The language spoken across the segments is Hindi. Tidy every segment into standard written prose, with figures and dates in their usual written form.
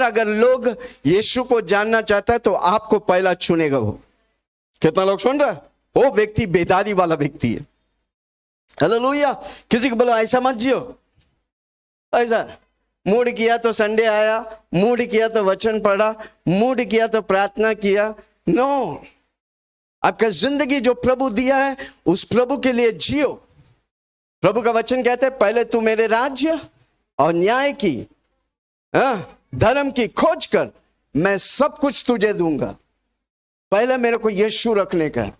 अगर लोग यीशु को जानना चाहता है तो आपको पहला चुनेगा वो। कितना लोग सुन रहे हैं? वो व्यक्ति बेदारी वाला व्यक्ति है। हालेलुया। किसी को बोलो ऐसा मत जियो, ऐसा मूड किया तो संडे आया, मूड किया तो वचन पढ़ा, मूड किया तो प्रार्थना किया। नो, आपका जिंदगी जो प्रभु दिया है उस प्रभु के लिए जियो। प्रभु का वचन कहते हैं पहले तू मेरे राज्य और न्याय की, धर्म की खोज कर, मैं सब कुछ तुझे दूंगा। पहले मेरे को यीशु रखने का है।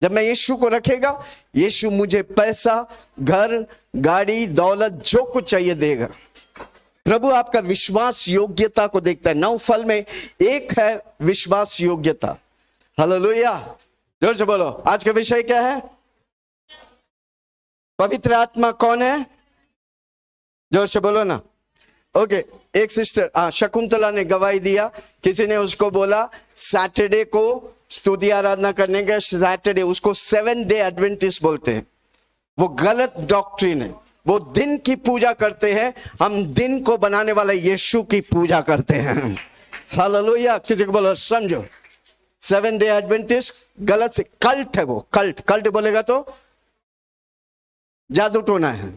जब मैं यीशु को रखेगा, यीशु मुझे पैसा, घर, गाड़ी, दौलत जो कुछ चाहिए देगा। प्रभु आपका विश्वास योग्यता को देखता है। 9 फल में एक है विश्वास योग्यता। हालेलुया। जोर से बोलो। आज का विषय क्या है? पवित्र आत्मा कौन है? जोर से बोलो ना। ओके, एक सिस्टर शकुंतला ने गवाही दिया। किसी ने उसको बोला सैटरडे को स्तुति आराधना करने का, सैटरडे उसको 7 डे एडवेंटिस्ट बोलते हैं। वो गलत डॉक्ट्रिन है। वो दिन की पूजा करते हैं, हम दिन को बनाने वाला यीशु की पूजा करते हैं। हालेलुया। किसी को बोलो समझो। 7 डे एडवेंटिस्ट गलत से कल्ट है। वो कल्ट बोलेगा तो जादू टोना है,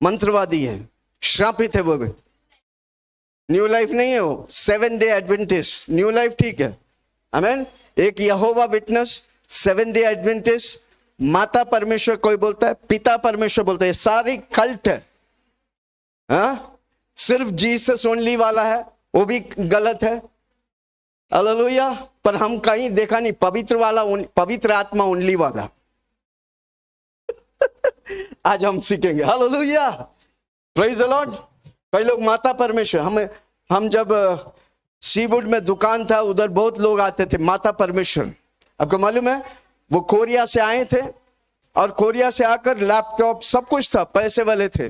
मंत्रवादी है, श्रापित है वो भी। न्यू लाइफ नहीं है वो, 7 डे एडवेंटिस्ट। न्यू लाइफ ठीक है, आमीन। एक यहोवा विटनेस, 7 डे एडवेंटिस्ट, माता परमेश्वर कोई बोलता है, पिता परमेश्वर बोलता है, सारी कल्ट है। सिर्फ जीसस ओनली वाला है, वो भी गलत है। हालेलुया। पर हम कहीं देखा नहीं पवित्र वाला, पवित्र आत्मा ओनली वाला। आज हम सीखेंगे। Hallelujah, praise the Lord. कई लोग माता परमेश्वर, हम जब सीवुड में दुकान था उधर बहुत लोग आते थे माता परमेश्वर। आपको मालूम है वो कोरिया से आए थे और कोरिया से आकर लैपटॉप सब कुछ था, पैसे वाले थे,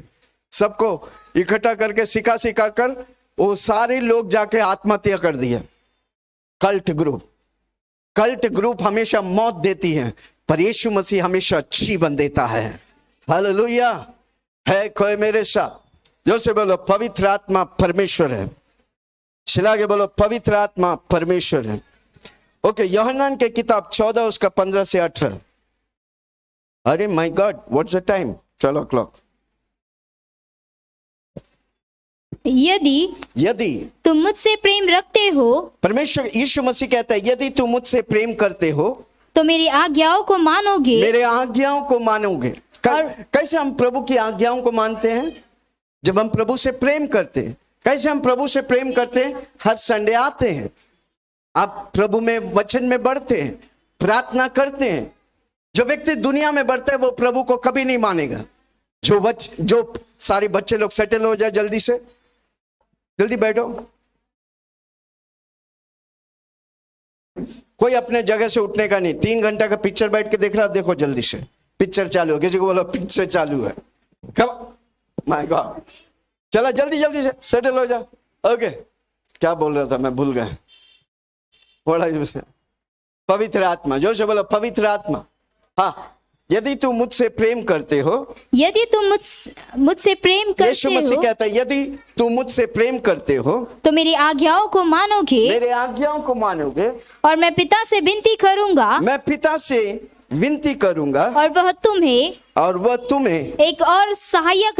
सबको इकट्ठा करके सिखा कर वो सारे लोग जाके आत्महत्या कर दिए। कल्ट ग्रुप हमेशा मौत देती है, पर यीशु मसीह हमेशा जीवन देता है। हालेलुया। है कोई मेरे साथ? जो से बोलो पवित्र आत्मा परमेश्वर है। चिल्ला के बोलो पवित्र आत्मा परमेश्वर है। ओके, यूहन्ना के किताब 14 उसका 15 से 18। अरे my God, what's the time? 12 o'clock। यदि तुम मुझसे प्रेम रखते हो, परमेश्वर यीशु मसीह कहता है यदि तुम मुझसे प्रेम करते हो तो मेरी आज्ञाओं को मानोगे। मेरे आज्ञाओं को मानोगे। कैसे हम प्रभु की आज्ञाओं को मानते हैं? जब हम प्रभु से प्रेम करते हैं। कैसे हम प्रभु से प्रेम करते हैं? हर संडे आते हैं, आप प्रभु में वचन में बढ़ते हैं, प्रार्थना करते हैं। जो व्यक्ति दुनिया में बढ़ता है वो प्रभु को कभी नहीं मानेगा। जो सारे बच्चे लोग सेटल हो जाए, जल्दी से जल्दी बैठो। कोई अपने जगह से उठने का नहीं। 3 घंटा का पिक्चर बैठ के देख रहा, देखो जल्दी से पिक्चर चालू है। किसी को बोलो पिक्चर चालू है। माय गॉड, चला जल्दी से सेटल हो जा। ओके, क्या बोल रहा था मैं भूल गया। पवित्र आत्मा, जोर से बोलो पवित्र आत्मा। हाँ, यदि तुम मुझसे प्रेम करते हो, यदि तुम मुझसे प्रेम करते हो, यीशु मसीह कहता है यदि तुम मुझसे प्रेम करते हो तो मेरी आज्ञाओं को मानोगे। मेरे आज्ञाओं को मानोगे। और मैं पिता से विनती करूंगा, मैं पिता से विनती करूंगा और वह तुम्हें एक और सहायक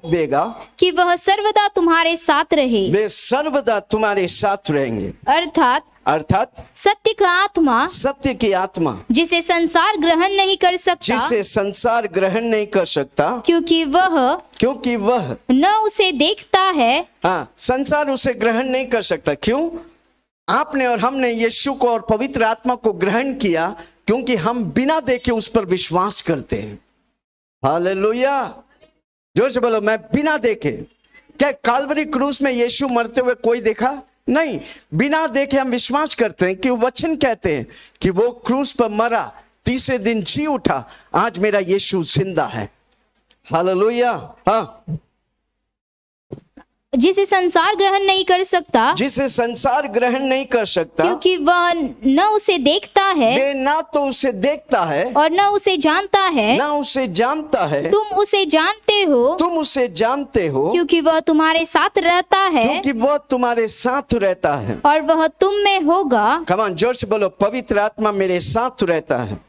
देगा कि वह सर्वदा तुम्हारे साथ रहे। वे सर्वदा तुम्हारे साथ रहेंगे। अर्थात सत्य की आत्मा जिसे संसार ग्रहण नहीं कर सकता, क्योंकि वह न उसे देखता है। हाँ, संसार उसे ग्रहण नहीं कर सकता। क्यों? आपने और हमने यीशु को और पवित्र आत्मा को ग्रहण किया क्योंकि हम बिना देखे उस पर विश्वास करते हैं। हालेलुया। जोर से बोलो मैं बिना देखे। क्या काल्वरी क्रूस में यीशु मरते हुए कोई देखा? नहीं। बिना देखे हम विश्वास करते हैं कि वचन कहते हैं कि वो क्रूस पर मरा, तीसरे दिन जी उठा, आज मेरा यीशु जिंदा है। हालेलुया। हाँ, जिसे संसार ग्रहण नहीं कर सकता, जिसे संसार ग्रहण नहीं कर सकता, क्योंकि वह न उसे देखता है वे ना तो उसे देखता है और न उसे जानता है। ना उसे जानता है। तुम उसे जानते हो, तुम उसे जानते हो क्योंकि वह तुम्हारे साथ रहता है क्योंकि वह तुम्हारे साथ रहता है। और वह तुम में होगा। कम ऑन, जोर से बोलो, पवित्र आत्मा मेरे साथ रहता है।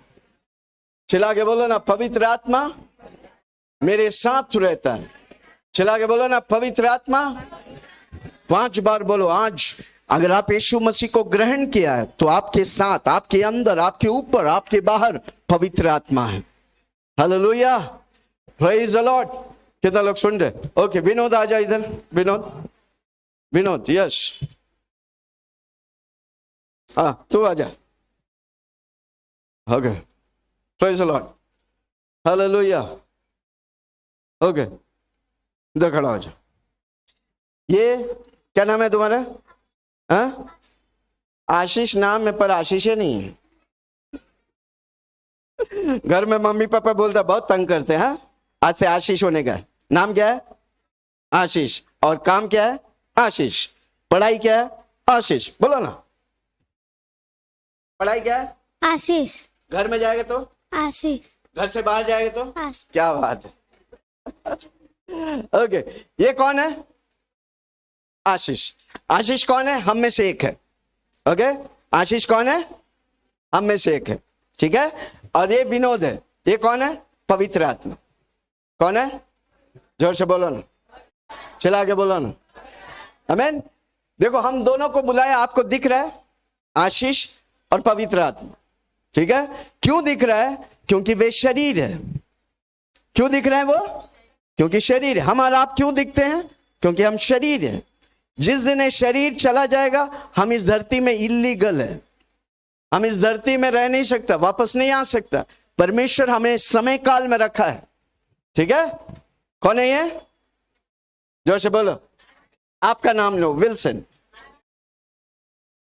चिल्ला के बोलो ना, पवित्र आत्मा मेरे साथ रहता है। चिल्ला के बोलो ना, पवित्र आत्मा। 5 बार बोलो। आज अगर आप यीशु मसीह को ग्रहण किया है तो आपके साथ, आपके अंदर, आपके ऊपर, आपके बाहर पवित्र आत्मा है। Hallelujah, praise the Lord. कितना लोग सुन रहे? ओके, विनोद आ जा इधर। विनोद, विनोद, यस, हाँ तू आ जा। Okay, praise the Lord, hallelujah. Okay, इधर खड़ा हो जा। ये क्या नाम है तुम्हारा? हाँ, आशीष नाम है पर आशीष नहीं है। घर में मम्मी पापा बोलता बहुत तंग करते हैं। हाँ, आज से आशीष होने का। नाम क्या है? आशीष। और काम क्या है? आशीष। पढ़ाई क्या है? आशीष। बोलो ना, पढ़ाई क्या है? आशीष। घर में जाएगा तो आशीष। घर से बाहर जाएगा तो आशीष। क्या बात है। ओके, ये कौन है? आशीष। आशीष कौन है? हम में से एक है। ओके, आशीष कौन है? हम में से एक है, ठीक है। और ये विनोद है। ये कौन है? पवित्र आत्मा। कौन है? जोर से बोलो ना, चिल्ला के बोलो ना, आमीन। देखो, हम दोनों को बुलाया, आपको दिख रहा है आशीष और पवित्र आत्मा, ठीक है। क्यों दिख रहा है? क्योंकि वे शरीर है। क्यों दिख रहा है वो? क्योंकि शरीर है। हम और आप क्यों दिखते हैं? क्योंकि हम शरीर है। जिस दिन ये शरीर चला जाएगा, हम इस धरती में इल्लीगल है। हम इस धरती में रह नहीं सकता, वापस नहीं आ सकता। परमेश्वर हमें समय काल में रखा है, ठीक है। कौन है ये? जोर से बोलो। आपका नाम लो, विल्सन।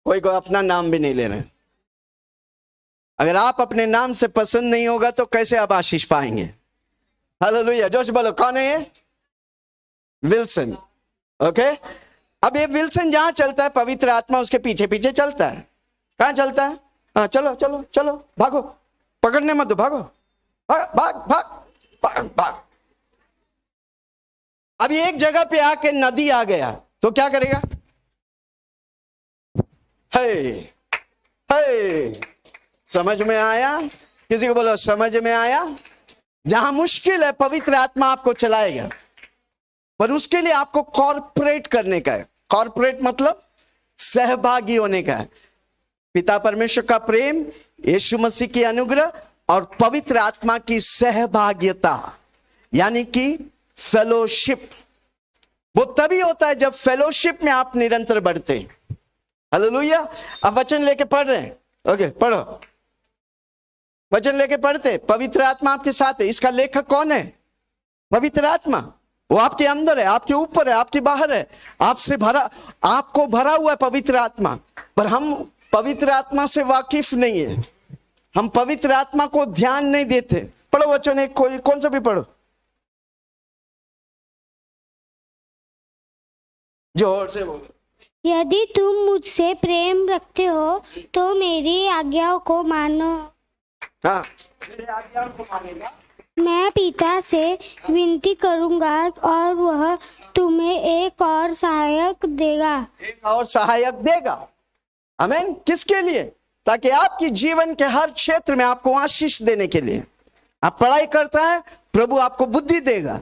कोई को अपना नाम भी नहीं ले रहे। अगर आप अपने नाम से पसंद नहीं होगा तो कैसे आप आशीष पाएंगे? हालेलुया, जोर से बोलो। कौन है ये? विल्सन। ओके, अब ये विल्सन जहां चलता है, पवित्र आत्मा उसके पीछे पीछे चलता है। कहां चलता है? हाँ, चलो चलो चलो, भागो, पकड़ने मत दो, भागो, भाग भाग भाग भाग भाग। अब एक जगह पे आके नदी आ गया तो क्या करेगा? हे हे, समझ में आया? किसी को बोलो समझ में आया? जहां मुश्किल है, पवित्र आत्मा आपको चलाएगा, पर उसके लिए आपको कॉर्पोरेट करने का है। कॉर्पोरेट मतलब सहभागी होने का है। पिता परमेश्वर का प्रेम, यीशु मसीह की अनुग्रह और पवित्र आत्मा की सहभागिता, यानी कि फेलोशिप। वो तभी होता है जब फेलोशिप में आप निरंतर बढ़ते हैं। हालेलुया। अब वचन लेके पढ़ रहे हैं। ओके, पढ़ो। वचन लेके पढ़ते। पवित्र आत्मा आपके साथ है। इसका लेखक कौन है? पवित्र आत्मा। वो आपके अंदर है, आपके ऊपर है, आपके बाहर है, आपसे भरा, आपको भरा हुआ है पवित्र आत्मा। पर हम पवित्र आत्मा से वाकिफ नहीं है। हम पवित्र आत्मा को ध्यान नहीं देते। पढ़ो वचन, एक कौन सा भी पढ़ो, जोर से बोलो। यदि तुम मुझसे प्रेम रखते हो तो मेरी आज्ञाओं को मानो। हाँ, मेरे आज्ञाओं को मानेगा। मैं पिता से विनती करूंगा और वह तुम्हें एक और सहायक देगा। एक और सहायक देगा। आमीन। किसके लिए? ताकि आपकी जीवन के हर क्षेत्र में आपको आशीष देने के लिए। आप पढ़ाई करता है, प्रभु आपको बुद्धि देगा।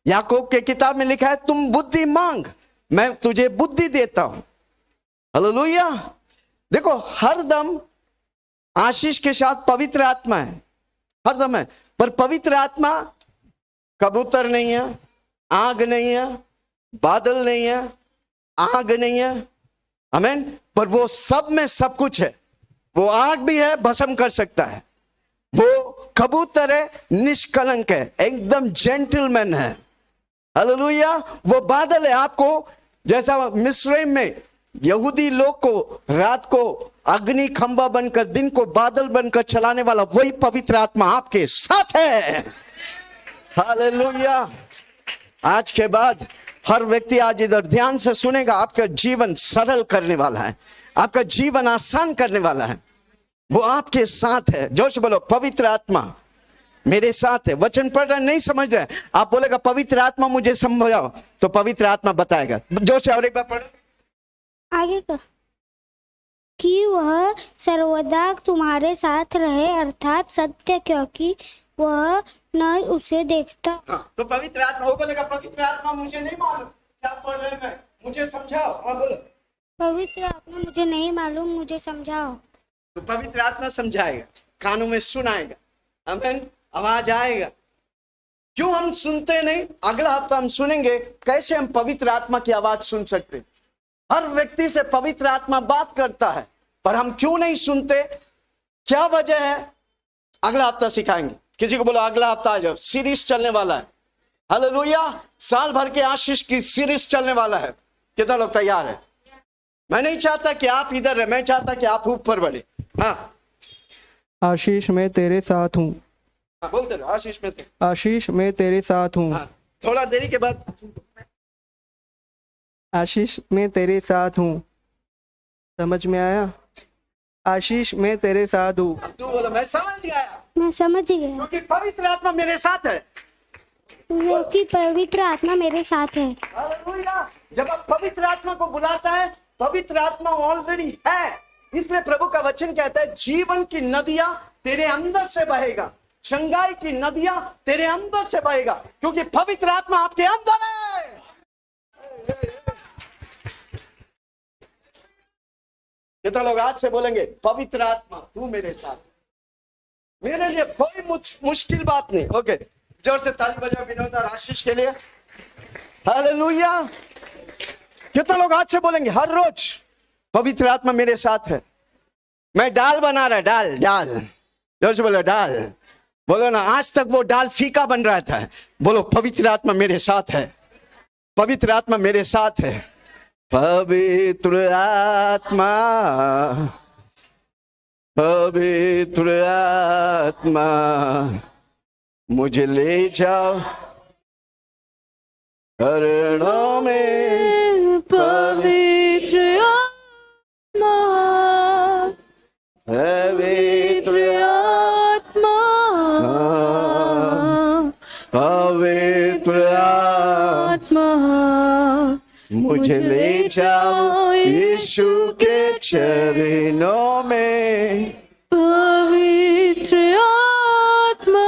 याकूब के किताब में लिखा है, तुम बुद्धि मांग, मैं तुझे बुद्धि देता हूं। हालेलुया। देखो, हर दम आशीष के साथ पवित्र आत्मा है, हर दम है। पर पवित्र आत्मा कबूतर नहीं है, आग नहीं है, बादल नहीं है, आग नहीं है, आमीन। पर वो सब में सब कुछ है। वो आग भी है, भस्म कर सकता है। वो कबूतर है, निष्कलंक है, एकदम जेंटलमैन है। हालेलुया। वो बादल है, आपको जैसा मिस्र में यहूदी लोग को रात को अग्नि खंबा बनकर, दिन को बादल बनकर चलाने वाला, वही पवित्र आत्मा आपके साथ है। हालेलुया। आज के बाद हर व्यक्ति आज इधर ध्यान से सुनेगा, आपका जीवन सरल करने वाला है, आपका जीवन आसान करने वाला है। वो आपके साथ है। जोर से बोलो, पवित्र आत्मा मेरे साथ है। वचन पढ़ रहे नहीं समझ रहे, आप बोलेगा पवित्र आत्मा मुझे समझाओ, तो पवित्र आत्मा बताएगा। जोर से और एक बार पढ़ो आगे का, कि वह सर्वदा तुम्हारे साथ रहे, अर्थात सत्य, क्योंकि वह न उसे देखता। हाँ, तो पवित्र आत्मा, वो बोलेगा पवित्र आत्मा मुझे नहीं मालूम क्या पढ़ रहे हैं, मुझे समझाओ। हाँ बोलो, पवित्र आत्मा मुझे नहीं मालूम, मुझे समझाओ। तो पवित्र आत्मा समझाएगा, कानों में सुनाएगा, आमीन, आवाज आएगा। क्यों हम सुनते नहीं? अगला हफ्ता हम सुनेंगे कैसे हम पवित्र आत्मा की आवाज सुन सकते। हर व्यक्ति से पवित्र आत्मा बात करता है, पर हम क्यों नहीं सुनते? क्या वजह है? अगला हफ्ता सिखाएंगे। किसी को बोलो अगला हफ्ता आ जाओ, सीरीज चलने वाला है। हालेलुया, साल भर के आशीष की सीरीज चलने वाला है। कितना लोग तैयार है? मैं नहीं चाहता कि आप इधर रहे, मैं चाहता कि आप ऊपर बढ़े। हाँ, आशीष मैं तेरे साथ हूँ। हाँ बोलते रहो, आशीष में थे। आशीष मैं तेरे साथ हूँ। हाँ, थोड़ा देरी के बाद आशीष मैं तेरे साथ हूँ। समझ में आया? आशीष मैं तेरे साथ हूँ। अब तू बोला मैं समझ गया, मैं समझ गया, क्योंकि पवित्र आत्मा मेरे साथ है। क्योंकि पवित्र आत्मा मेरे साथ है। हालेलुया। जब आप पवित्र आत्मा को बुलाता है, पवित्र आत्मा ऑलरेडी है। इसमें प्रभु का वचन कहता है, जीवन की नदियां तेरे अंदर से बहेगा, चंगाई की नदियां तेरे अंदर से बहेगा, क्योंकि पवित्र आत्मा आपके अंदर है। कितना लोग आज से बोलेंगे पवित्र आत्मा तू मेरे साथ? मेरे लिए कोई मुश्किल बात नहीं। ओके, जोर से ताली बजाओ विनोद और आशीष के लिए। हालेलुया। कितना लोग आज से बोलेंगे हर रोज पवित्र आत्मा मेरे साथ है? मैं दाल बना रहा, दाल दाल, जोर से बोलो दाल। बोलो ना, आज तक वो दाल फीका बन रहा था। बोलो पवित्र आत्मा मेरे साथ है, पवित्र आत्मा मेरे साथ है। पवित्र आत्मा, पवित्र आत्मा मुझे ले जाओ चरणों में। पवित्र आत्मा, पवित्र आत्मा, पवित्र आत्मा मुझे ले जाओ यीशु के चरणों में। पवित्र आत्मा।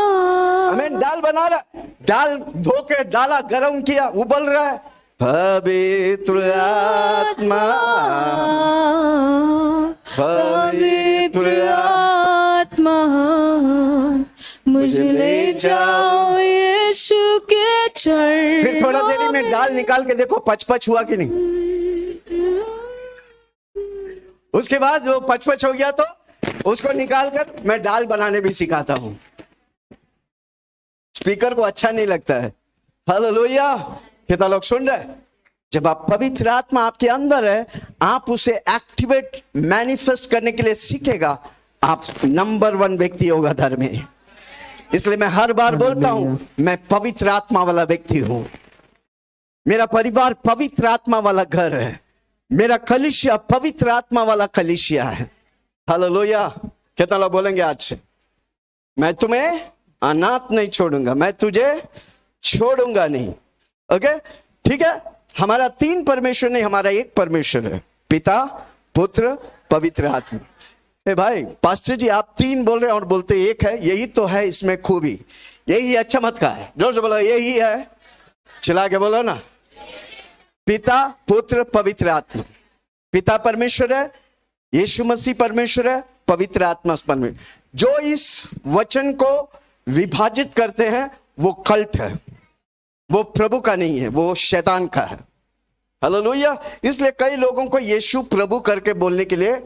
हमें दाल बना रहा, दाल धो के डाला, गरम किया, उबल रहा है। पवित्र आत्मा, पवित्र आत्मा मुझे ले जाओ यीशु के चरणों। फिर थोड़ा देरी में दाल निकाल के देखो पचपच हुआ कि नहीं। उसके बाद जो पचपच हो गया तो उसको निकाल कर मैं दाल बनाने भी सिखाता हूं। स्पीकर को अच्छा नहीं लगता है। हालेलुया। कितना लोग सुन रहे हैं? जब आप पवित्र आत्मा आपके अंदर है, आप उसे एक्टिवेट मैनिफेस्ट करने के लिए सीखेगा, आप नंबर 1 व्यक्ति होगा धर्म में। इसलिए मैं हर बार बोलता हूं, मैं पवित्र आत्मा वाला व्यक्ति हूं। मेरा परिवार पवित्र आत्मा वाला घर है। मेरा कलीसिया पवित्र आत्मा वाला कलीसिया है। हालेलुया। कितना लोग बोलेंगे आज से, मैं तुम्हें अनाथ नहीं छोड़ूंगा, मैं तुझे छोड़ूंगा नहीं। ओके, ठीक है। हमारा 3 परमेश्वर नहीं, हमारा एक परमेश्वर है, पिता, पुत्र, पवित्र आत्मा। ए भाई पास्टर जी, आप 3 बोल रहे हैं और बोलते एक है। यही तो है इसमें खूबी, यही है चमत्कार है। जोर से बोलो यही है, चिल्ला के बोलो ना। पिता, पुत्र, पवित्र आत्मा। पिता परमेश्वर है, यीशु मसीह परमेश्वर है, पवित्र आत्मा परमेश्वर। जो इस वचन को विभाजित करते हैं वो कल्ट है, वो प्रभु का नहीं है, वो शैतान का है। हालेलुया। इसलिए कई लोगों को यीशु प्रभु करके बोलने के लिए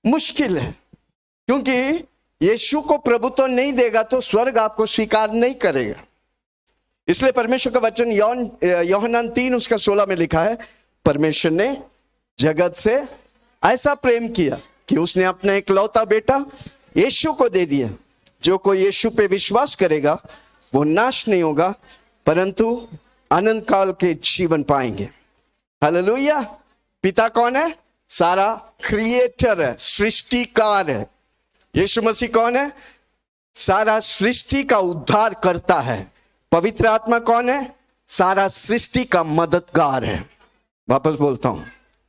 मुश्किल है, क्योंकि यीशु को प्रभु तो नहीं देगा तो स्वर्ग आपको स्वीकार नहीं करेगा। इसलिए परमेश्वर का वचन यूहन्ना 3:16 में लिखा है, परमेश्वर ने जगत से ऐसा प्रेम किया कि उसने अपना इकलौता बेटा यीशु को दे दिया। जो कोई यीशु पे विश्वास करेगा वो नाश नहीं होगा परंतु अनंत काल के जीवन पाएंगे। हालेलुया। पिता कौन है? सारा क्रिएटर है, सृष्टिकार है। यीशु मसीह कौन है? सारा सृष्टि का उद्धार करता है। पवित्र आत्मा कौन है? सारा सृष्टि का मददगार है। वापस बोलता हूं,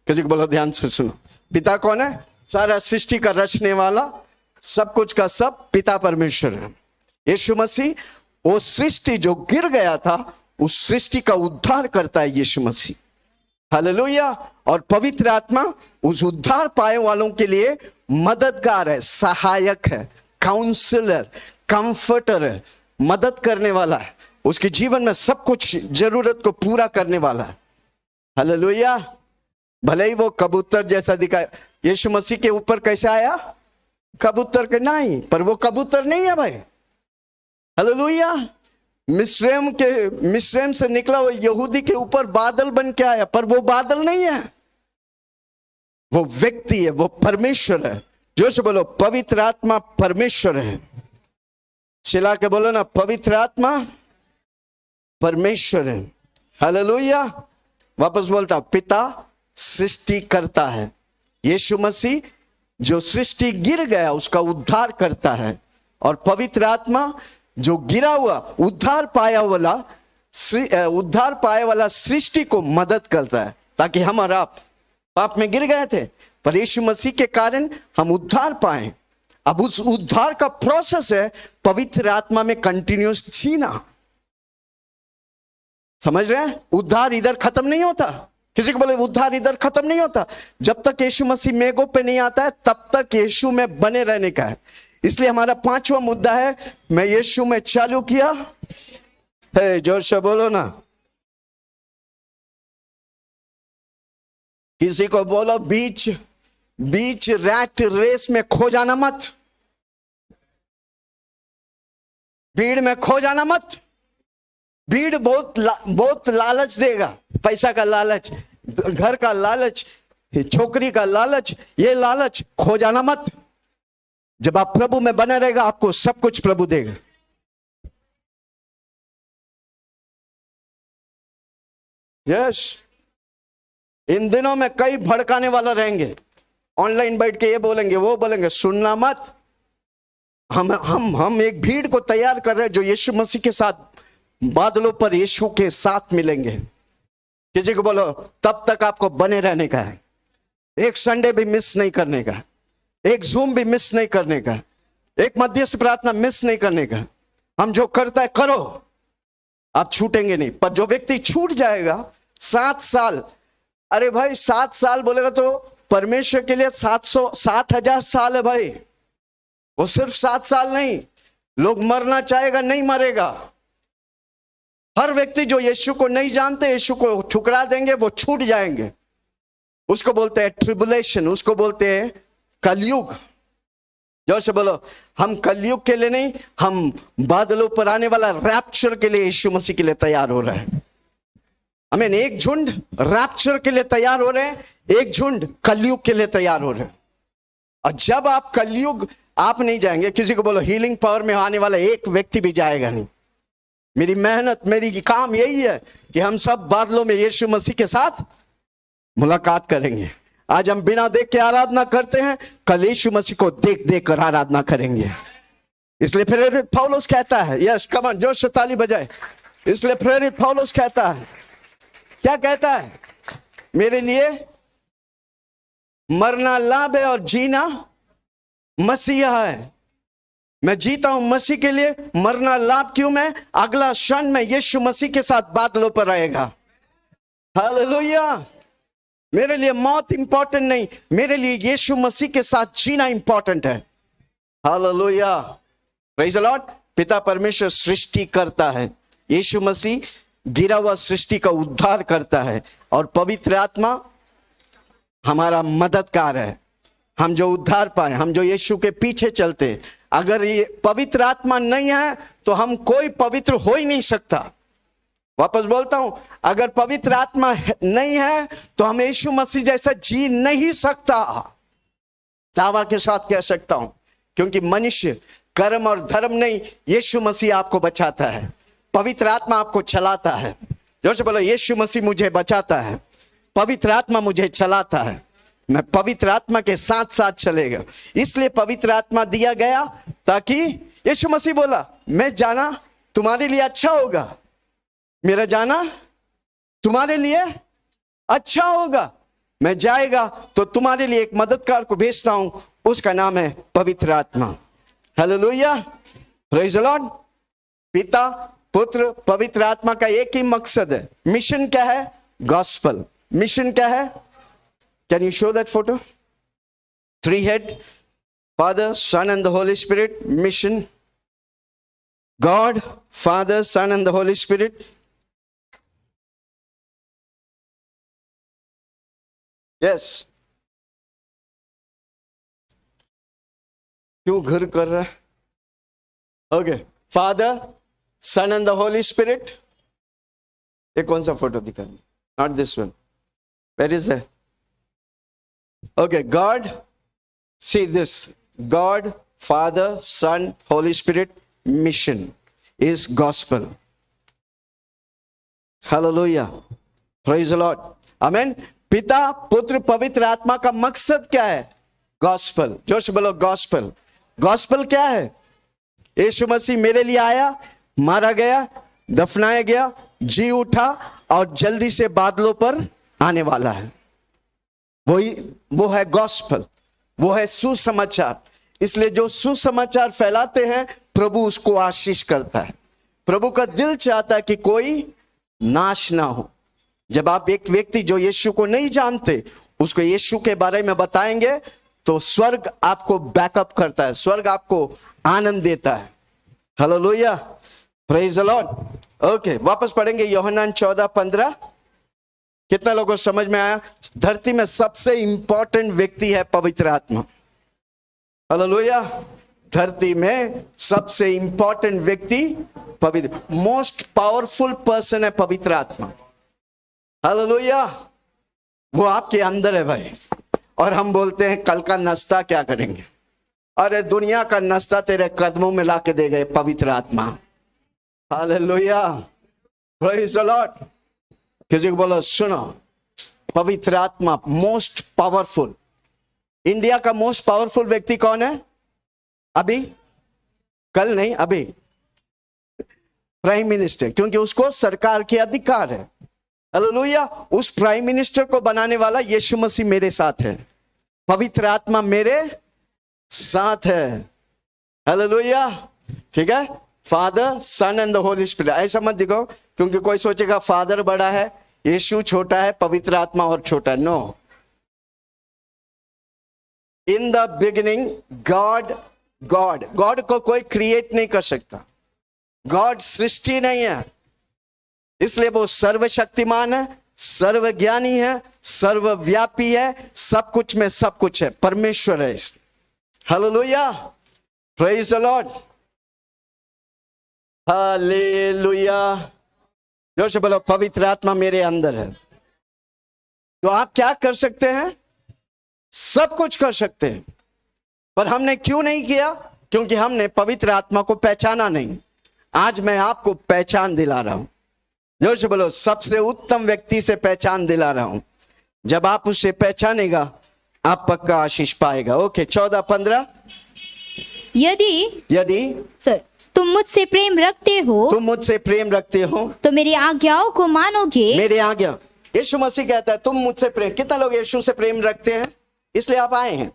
किसी को बोलो ध्यान से सुनो। पिता कौन है? सारा सृष्टि का रचने वाला, सब कुछ का सब पिता परमेश्वर है। यीशु मसीह वो सृष्टि जो गिर गया था, उस सृष्टि का उद्धार करता है यीशु मसीह। हालेलुया। और पवित्र आत्मा उस उद्धार पाए वालों के लिए मददगार है, सहायक है, काउंसलर, कंफर्टर है, मदद करने वाला है, उसके जीवन में सब कुछ जरूरत को पूरा करने वाला है। हालेलुया। भले ही वो कबूतर जैसा दिखाए, यीशु मसीह के ऊपर कैसा आया? कबूतर के नहीं, पर वो कबूतर नहीं है भाई। हालेलुया। मिस्रैम से निकला वो यहूदी के ऊपर बादल बन के आया, पर वो बादल नहीं है, वो व्यक्ति है, वो परमेश्वर है। जोर से बोलो, पवित्र आत्मा परमेश्वर है। चिल्ला के बोलो ना, पवित्र आत्मा परमेश्वर है। हालेलुया। वापस बोलता, पिता सृष्टि करता है, यीशु मसीह जो सृष्टि गिर गया उसका उद्धार करता है, और पवित्र आत्मा जो गिरा हुआ उद्धार पाया वाला सृष्टि को मदद करता है, ताकि हम और आप पाप में गिर गए थे, पर यीशु मसीह के कारण हम उद्धार पाए। अब उस उद्धार का प्रोसेस है पवित्र आत्मा में कंटिन्यूस जीना। समझ रहे हैं? उद्धार इधर खत्म नहीं होता। किसी को बोले उद्धार इधर खत्म नहीं होता। जब तक यीशु मसीह मेघों पे नहीं आता है, तब तक यीशु में बने रहने का है। इसलिए हमारा 5वां मुद्दा है, मैं यीशु में चालू किया है। जोर से बोलो ना। किसी को बोलो बीच रैट रेस में खो जाना मत, भीड़ में खो जाना मत। भीड़ बहुत लालच देगा, पैसा का लालच, घर का लालच, छोकरी का लालच, ये लालच, खो जाना मत। जब आप प्रभु में बने रहेगा, आपको सब कुछ प्रभु देगा। यस। इन दिनों में कई भड़काने वाला रहेंगे, ऑनलाइन बैठ के ये बोलेंगे वो बोलेंगे, सुनना मत। हम एक भीड़ को तैयार कर रहे हैं जो यीशु मसीह के साथ बादलों पर यीशु के साथ मिलेंगे। किसी को बोलो, तब तक आपको बने रहने का है। एक संडे भी मिस नहीं करने का, एक जूम भी मिस नहीं करने का, एक मध्यस्थ प्रार्थना मिस नहीं करने का। हम जो करता है करो, आप छूटेंगे नहीं। पर जो व्यक्ति छूट जाएगा 7 साल, अरे भाई 7 साल बोलेगा तो परमेश्वर के लिए 7,000 साल है भाई। वो सिर्फ 7 साल नहीं, लोग मरना चाहेगा नहीं मरेगा। हर व्यक्ति जो यीशु को नहीं जानते, यीशु को ठुकरा देंगे, वो छूट जाएंगे। उसको बोलते हैं ट्रिबुलेशन, उसको बोलते हैं कलयुग। जोर से बोलो, हम कलयुग के लिए नहीं, हम बादलों पर आने वाला रैप्चर के लिए यीशु मसीह के लिए तैयार हो रहे हैं। हमें एक झुंड रैप्चर के लिए तैयार हो रहे हैं, एक झुंड कलयुग के लिए तैयार हो रहे हैं। और जब आप कलयुग, आप नहीं जाएंगे। किसी को बोलो, हीलिंग पावर में आने वाला एक व्यक्ति भी जाएगा नहीं। मेरी मेहनत, मेरी काम यही है कि हम सब बादलों में यीशु मसीह के साथ मुलाकात करेंगे। आज हम बिना देख के आराधना करते हैं, कल यीशु मसीह को देख देख कर आराधना करेंगे। इसलिए प्रेरित पौलुस कहता है, यस कम ऑन, जोर से ताली बजाए। इसलिए प्रेरित पौलुस कहता है, क्या कहता है? मेरे लिए मरना लाभ है और जीना मसीहा है। मैं जीता हूं मसीह के लिए, मरना लाभ क्यों? मैं अगला क्षण में यीशु मसीह के साथ बादलों पर रहेगा। हालेलुया। मेरे लिए मौत इंपॉर्टेंट नहीं, मेरे लिए यीशु मसीह के साथ जीना इंपॉर्टेंट है। Hallelujah, praise the Lord. पिता परमेश्वर सृष्टि करता है, यीशु मसीह गिरा हुआ सृष्टि का उद्धार करता है, और पवित्र आत्मा हमारा मददगार है। हम जो उद्धार पाए, हम जो यीशु के पीछे चलते, अगर ये पवित्र आत्मा नहीं है तो हम कोई पवित्र हो ही नहीं सकता। वापस बोलता हूं, अगर पवित्र आत्मा नहीं है तो हम यीशु मसीह जैसा जी नहीं सकता। दावा के साथ कह सकता हूं, क्योंकि मनुष्य कर्म और धर्म नहीं, यीशु मसीह आपको बचाता है, पवित्र आत्मा आपको चलाता है। जोर से बोलो, यीशु मसीह मुझे बचाता है, पवित्र आत्मा मुझे चलाता है, मैं पवित्र आत्मा के साथ साथ चलेगा। इसलिए पवित्र आत्मा दिया गया ताकि यीशु मसीह बोला, मैं जाना तुम्हारे लिए अच्छा होगा, मेरा जाना तुम्हारे लिए अच्छा होगा, मैं जाएगा तो तुम्हारे लिए एक मददगार को भेजता हूं, उसका नाम है पवित्र आत्मा। Hallelujah, praise the Lord. पिता, पुत्र, पवित्र आत्मा का एक ही मकसद है। मिशन क्या है? गॉस्पल। मिशन क्या है? Can you show that photo? 3 head, Father, Son and the Holy Spirit. Mission, God, Father, Son and the Holy Spirit. Yes. क्यों घर कर रहा है? Okay, father, son and the holy spirit. ये कौन सा फोटो दिखा? Not this one. Where is that? Okay, god, see this, god, father, son, holy spirit. Mission is gospel. Hallelujah, praise the lord, amen. पिता, पुत्र, पवित्र आत्मा का मकसद क्या है? गॉस्पेल। जोर से बोलो, गॉस्पेल। गॉस्पेल क्या है? यीशु मसीह मेरे लिए आया, मारा गया, दफनाया गया, जी उठा और जल्दी से बादलों पर आने वाला है। वो है गॉस्पेल, वो है सुसमाचार। इसलिए जो सुसमाचार फैलाते हैं, प्रभु उसको आशीष करता है। प्रभु का दिल चाहता है कि कोई नाश ना हो। जब आप एक व्यक्ति जो यीशु को नहीं जानते उसको यीशु के बारे में बताएंगे तो स्वर्ग आपको बैकअप करता है, स्वर्ग आपको आनंद देता है। Hallelujah, praise the Lord. Okay, वापस पढ़ेंगे यूहन्ना 14:15। कितना लोगों को समझ में आया? धरती में सबसे इंपॉर्टेंट व्यक्ति है पवित्र आत्मा। हालेलुया, धरती में सबसे इंपॉर्टेंट व्यक्ति पवित्र, मोस्ट पावरफुल पर्सन है पवित्र आत्मा। हालेलुया, वो आपके अंदर है भाई। और हम बोलते हैं कल का नाश्ता क्या करेंगे? अरे दुनिया का नाश्ता तेरे कदमों में लाके दे गए पवित्र आत्मा। Hallelujah, praise the Lord. किसी को बोलो, सुनो, पवित्र आत्मा मोस्ट पावरफुल। इंडिया का मोस्ट पावरफुल व्यक्ति कौन है अभी? कल नहीं, अभी प्राइम मिनिस्टर, क्योंकि उसको सरकार के अधिकार है। हालेलुया, उस प्राइम मिनिस्टर को बनाने वाला यीशु मसीह मेरे साथ है, पवित्र आत्मा मेरे साथ है। हालेलुया, ठीक है। Father, son and the holy spirit. ऐसा मत दिखो, क्योंकि कोई सोचेगा फादर बड़ा है, यीशु छोटा है, पवित्र आत्मा और छोटा है। No, in the beginning God, God को कोई क्रिएट नहीं कर सकता। गॉड सृष्टि नहीं है, इसलिए वो सर्वशक्तिमान है, सर्वज्ञानी है, सर्वव्यापी है, सब कुछ में सब कुछ है, परमेश्वर है। Hallelujah, praise the Lord. Hallelujah, जोर से बोलो, पवित्र आत्मा मेरे अंदर है। तो आप क्या कर सकते हैं? सब कुछ कर सकते हैं। पर हमने क्यों नहीं किया? क्योंकि हमने पवित्र आत्मा को पहचाना नहीं। आज मैं आपको पहचान दिला रहा हूं। जोर से बोलो, सबसे उत्तम व्यक्ति से पहचान दिला रहा हूं। जब आप उससे पहचानेगा आप पक्का आशीष पाएगा। ओके, 14:15। यदि सर तुम मुझसे प्रेम रखते हो, तुम मुझसे प्रेम रखते हो तो मेरी आज्ञाओं को मानोगे। मेरे आज्ञा, यीशु मसीह कहता है तुम मुझसे प्रेम। कितना लोग यीशु से प्रेम रखते हैं? इसलिए आप आए हैं।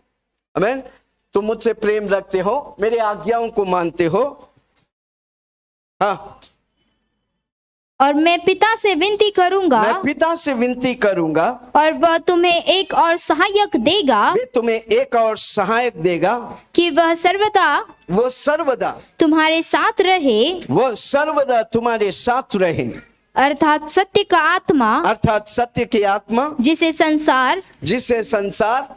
आमीन। तुम मुझसे प्रेम रखते हो, मेरे आज्ञाओं को मानते हो। हाँ, और मैं पिता से विनती करूंगा, मैं पिता से विनती करूंगा और वह तुम्हें एक और सहायक देगा, वे तुम्हें एक और सहायक देगा कि वह सर्वदा तुम्हारे साथ रहे, वो सर्वदा तुम्हारे साथ रहे। अर्थात सत्य का आत्मा, अर्थात सत्य की आत्मा, जिसे संसार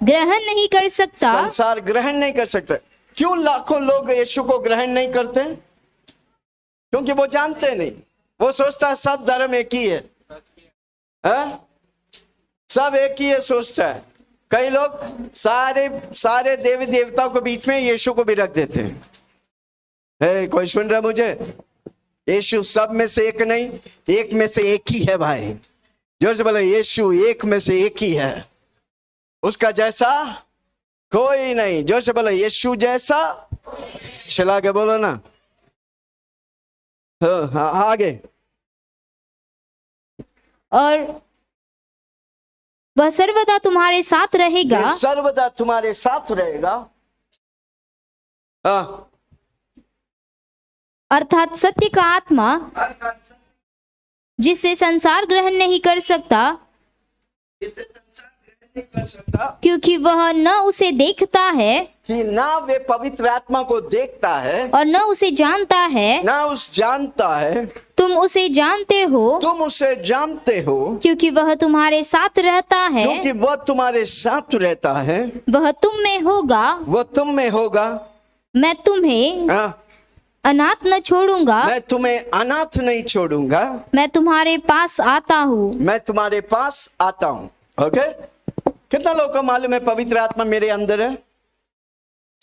ग्रहण नहीं कर सकता। संसार ग्रहण नहीं कर सकता। क्यों लाखों लोग यीशु को ग्रहण नहीं करते? क्योंकि वो जानते नहीं। वो सोचता है सब धर्म एक ही है, सब एक ही है सोचता है। कई लोग सारे देवी देवताओं के बीच में यीशु को भी रख देते हैं। कोई सुन रहा मुझे? यीशु सब में से एक नहीं, एक में से एक ही है भाई। जोर से बोलो, यीशु एक में से एक ही है, उसका जैसा कोई नहीं। जोर से बोलो, यीशु जैसा। चला के बोलो ना। हाँ, आगे। और वह सर्वदा तुम्हारे साथ रहेगा। ये सर्वदा तुम्हारे साथ रहेगा। हाँ, अर्थात सत्य का आत्मा, जिसे संसार ग्रहण नहीं कर सकता, नहीं कर सकता, क्योंकि वह न उसे देखता है कि ना वे पवित्र आत्मा को देखता है, और न उसे जानता है। ना उस जानता है। तुम उसे जानते हो, तुम उसे जानते हो, क्योंकि वह तुम्हारे साथ रहता है। क्योंकि वह तुम्हारे साथ रहता है। वह तुम में होगा, वह तुम में होगा। मैं तुम्हें हाँ, अनाथ न छोड़ूंगा। मैं तुम्हें अनाथ नहीं छोड़ूंगा, मैं तुम्हारे पास आता हूँ। मैं तुम्हारे पास आता हूं। ओके, कितना लोगों को मालूम है पवित्र आत्मा मेरे अंदर है?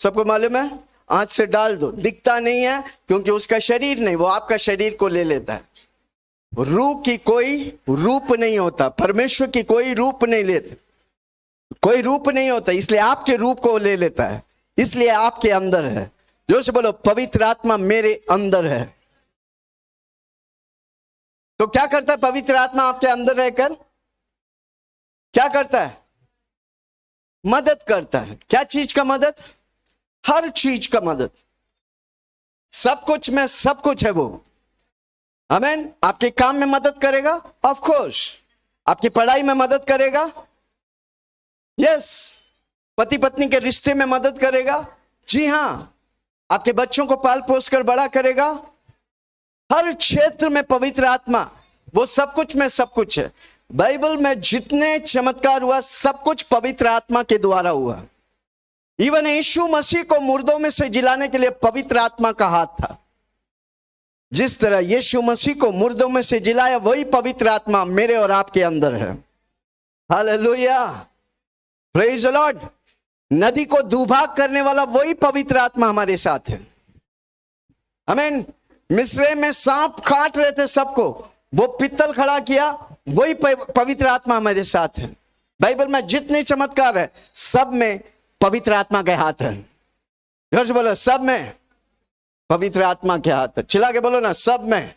सबको मालूम है? आंच से डाल दो, दिखता नहीं है क्योंकि उसका शरीर नहीं, वो आपका शरीर को ले लेता है। रूह की कोई रूप नहीं होता, परमेश्वर की कोई रूप नहीं लेता, कोई रूप नहीं होता, इसलिए आपके रूप को ले लेता है, इसलिए आपके अंदर है। जोर से बोलो, पवित्र आत्मा मेरे अंदर है। तो क्या करता है पवित्र आत्मा आपके अंदर रहकर? क्या करता है? मदद करता है। क्या चीज का मदद? हर चीज का मदद। सब कुछ में सब कुछ है वो। आमीन। आपके काम में मदद करेगा, ऑफ कोर्स। आपकी पढ़ाई में मदद करेगा, यस। पति पत्नी के रिश्ते में मदद करेगा, जी हां। आपके बच्चों को पाल पोस कर बड़ा करेगा। हर क्षेत्र में पवित्र आत्मा, वो सब कुछ में सब कुछ है। बाइबल में जितने चमत्कार हुआ, सब कुछ पवित्र आत्मा के द्वारा हुआ। इवन यीशु मसीह को मुर्दों में से जिलाने के लिए पवित्र आत्मा का हाथ था। जिस तरह यीशु मसीह को मुर्दों में से जिलाया, वही पवित्र आत्मा मेरे और आपके अंदर है। Hallelujah, praise the Lord. नदी को दुभाग करने वाला वही पवित्र आत्मा हमारे साथ है। आमीन। मिस्र में सांप काट रहे थे सबको, वो पित्तल खड़ा किया, वही पवित्र आत्मा हमारे साथ है। बाइबल में जितने चमत्कार है, सब में पवित्र आत्मा के हाथ है। घर से बोलो, सब में पवित्र आत्मा के हाथ है। चिल्ला के बोलो ना, सब में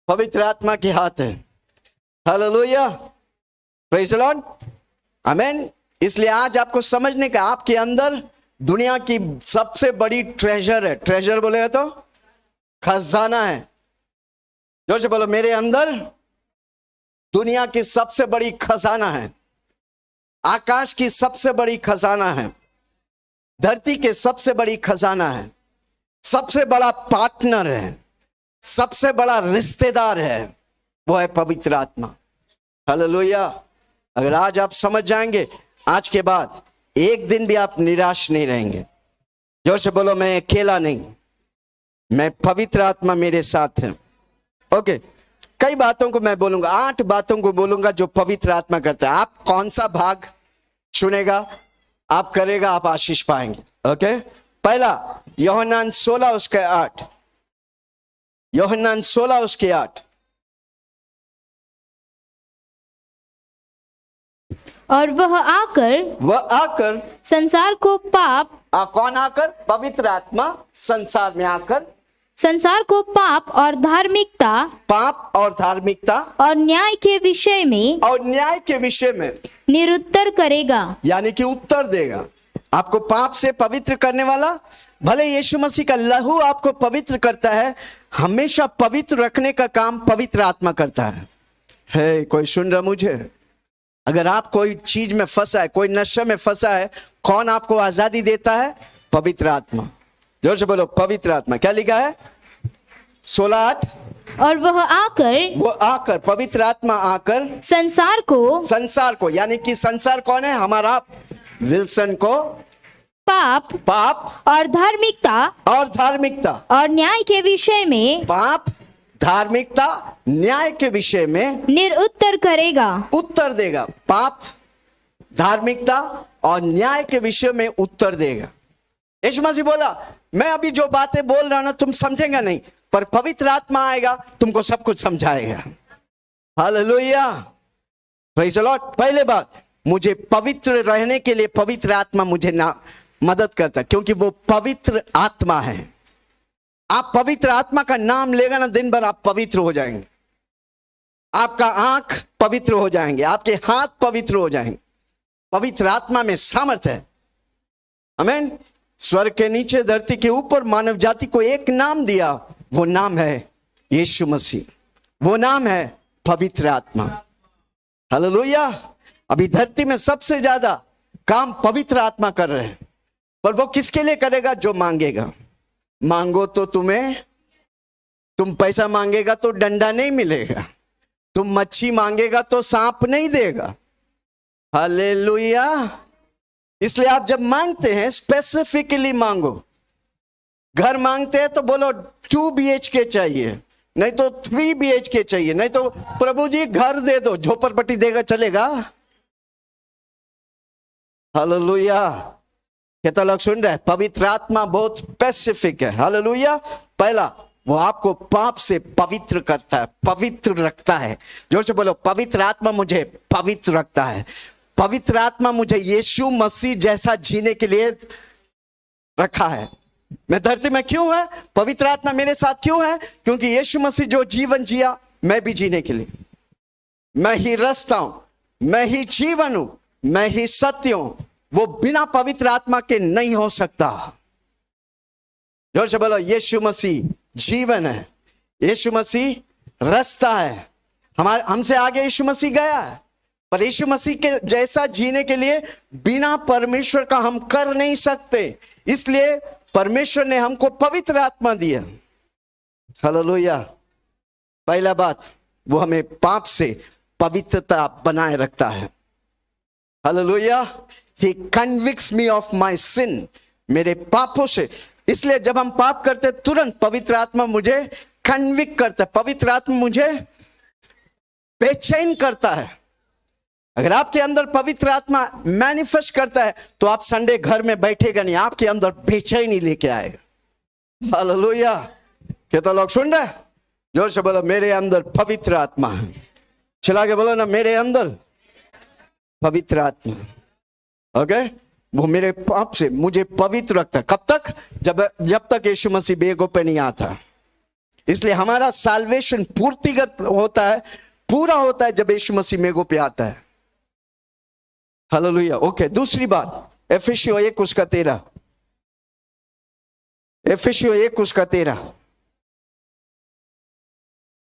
पवित्र आत्मा के हाथ है। हालेलुया, प्रेज द लॉर्ड, आमीन। इसलिए आज आपको समझने का, आपके अंदर दुनिया की सबसे बड़ी ट्रेजर है। ट्रेजर बोलेगा तो खजाना है। जोर से बोलो, मेरे अंदर दुनिया की सबसे बड़ी खजाना है, आकाश की सबसे बड़ी खजाना है, धरती के सबसे बड़ी खजाना है, सबसे बड़ा पार्टनर है, सबसे बड़ा रिश्तेदार है, वो है पवित्र आत्मा। हालेलुया। अगर आज आप समझ जाएंगे, आज के बाद एक दिन भी आप निराश नहीं रहेंगे। जोर से बोलो, मैं अकेला नहीं, मैं पवित्र आत्मा मेरे साथ है। ओके, कई बातों को मैं बोलूंगा, 8 बातों को बोलूंगा जो पवित्र आत्मा करता है। आप कौन सा भाग चुनेगा, आप करेगा, आप आशीष पाएंगे। ओके, पहला यूहन्ना 16 उसके 8। यूहन्ना 16 उसके 8। और वह आकर संसार को पाप, कौन आकर? पवित्र आत्मा संसार में आकर संसार को पाप और धार्मिकता और न्याय के विषय में निरुत्तर करेगा। यानी कि उत्तर देगा। आपको पाप से पवित्र करने वाला, भले यीशु मसीह का लहू आपको पवित्र करता है, हमेशा पवित्र रखने का काम पवित्र आत्मा करता है। कोई सुन रहा मुझे? अगर आप कोई चीज में फंसा है, कोई नशे में फंसा है, कौन आपको आजादी देता है? पवित्र आत्मा। जोर से बोलो, पवित्र आत्मा। क्या लिखा है? 16:8। और वह आकर पवित्र आत्मा आकर संसार को, यानी कि संसार कौन है? हमारा विल्सन को पाप और धार्मिकता और न्याय के विषय में, पाप, धार्मिकता, न्याय के विषय में निरुत्तर करेगा, उत्तर देगा। पाप, धार्मिकता और न्याय के विषय में उत्तर देगा। यीशु मसीह बोला, मैं अभी जो बातें बोल रहा हूं ना, तुम समझेंगे नहीं, पर पवित्र आत्मा आएगा तुमको सब कुछ समझाएगा। Hallelujah, praise the lord. पहले बात, मुझे पवित्र रहने के लिए पवित्र आत्मा मुझे मदद करता है, क्योंकि वो पवित्र आत्मा है। आप पवित्र आत्मा का नाम लेगा ना, दिन भर आप पवित्र हो जाएंगे। आपका आंख पवित्र हो जाएंगे, आपके हाथ पवित्र हो जाएंगे। पवित्र आत्मा में सामर्थ है। आमीन। स्वर्ग के नीचे धरती के ऊपर मानव जाति को एक नाम दिया, वो नाम है यीशु मसीह, वो नाम है पवित्र आत्मा। हालेलुया। अभी धरती में सबसे ज्यादा काम पवित्र आत्मा कर रहे हैं, पर वो किसके लिए करेगा? जो मांगेगा। मांगो तो तुम पैसा मांगेगा तो डंडा नहीं मिलेगा, तुम मच्छी मांगेगा तो सांप नहीं देगा। हालेलुया। इसलिए आप जब मांगते हैं स्पेसिफिकली मांगो। घर मांगते हैं तो बोलो 2 BHK चाहिए, नहीं तो 3 BHK चाहिए, नहीं तो प्रभु जी घर दे दो, झोपड़पट्टी देगा चलेगा? हालेलुया। कितना लोग सुन रहे हैं? पवित्र आत्मा बहुत स्पेसिफिक है। हालेलुया। पहला, वो आपको पाप से पवित्र करता है, पवित्र रखता है। जोर से बोलो, पवित्र आत्मा मुझे पवित्र रखता है। पवित्र आत्मा मुझे यीशु मसीह जैसा जीने के लिए रखा है। मैं धरती में क्यों है? पवित्र आत्मा मेरे साथ क्यों है? क्योंकि यीशु मसीह जो जीवन जिया, मैं भी जीने के लिए। मैं ही रास्ता हूं, मैं ही जीवन हूं, मैं ही सत्य हूं। वो बिना पवित्र आत्मा के नहीं हो सकता। जोर से बोलो, यीशु मसीह जीवन है, यीशु मसीह रास्ता है। हमसे आगे यीशु मसीह गया है, पर यीशु मसीह के जैसा जीने के लिए बिना परमेश्वर का हम कर नहीं सकते। इसलिए परमेश्वर ने हमको पवित्र आत्मा दिया। हालेलुया। पहला बात, वो हमें पाप से पवित्रता बनाए रखता है। Hallelujah. He convicts me of my sin, मेरे पापों से। इसलिए जब हम पाप करते तुरंत पवित्र आत्मा मुझे कन्विक्ट करता है, पवित्र आत्मा मुझे बेचैन करता है। अगर आपके अंदर पवित्र आत्मा मैनिफेस्ट करता है तो आप संडे घर में बैठेगा नहीं, आपके अंदर बेचैनी लेके आएगा। हालेलुया। कितना लोग सुन रहे? जोर से बोलो, मेरे अंदर पवित्र आत्मा है। चला के बोलो ना, मेरे अंदर पवित्र आत्मा। ओके, वो मेरे पाप से मुझे पवित्र रखता है। कब तक? जब तक यीशु मसीह बेगों पे नहीं आता। इसलिए हमारा साल्वेशन पूर्तिगत होता है, पूरा होता है जब यीशु मसीह मेगों पे आता है। हालेलुया। ओके, दूसरी बात, एफिसियों 1:13। एफिसियों 1:13।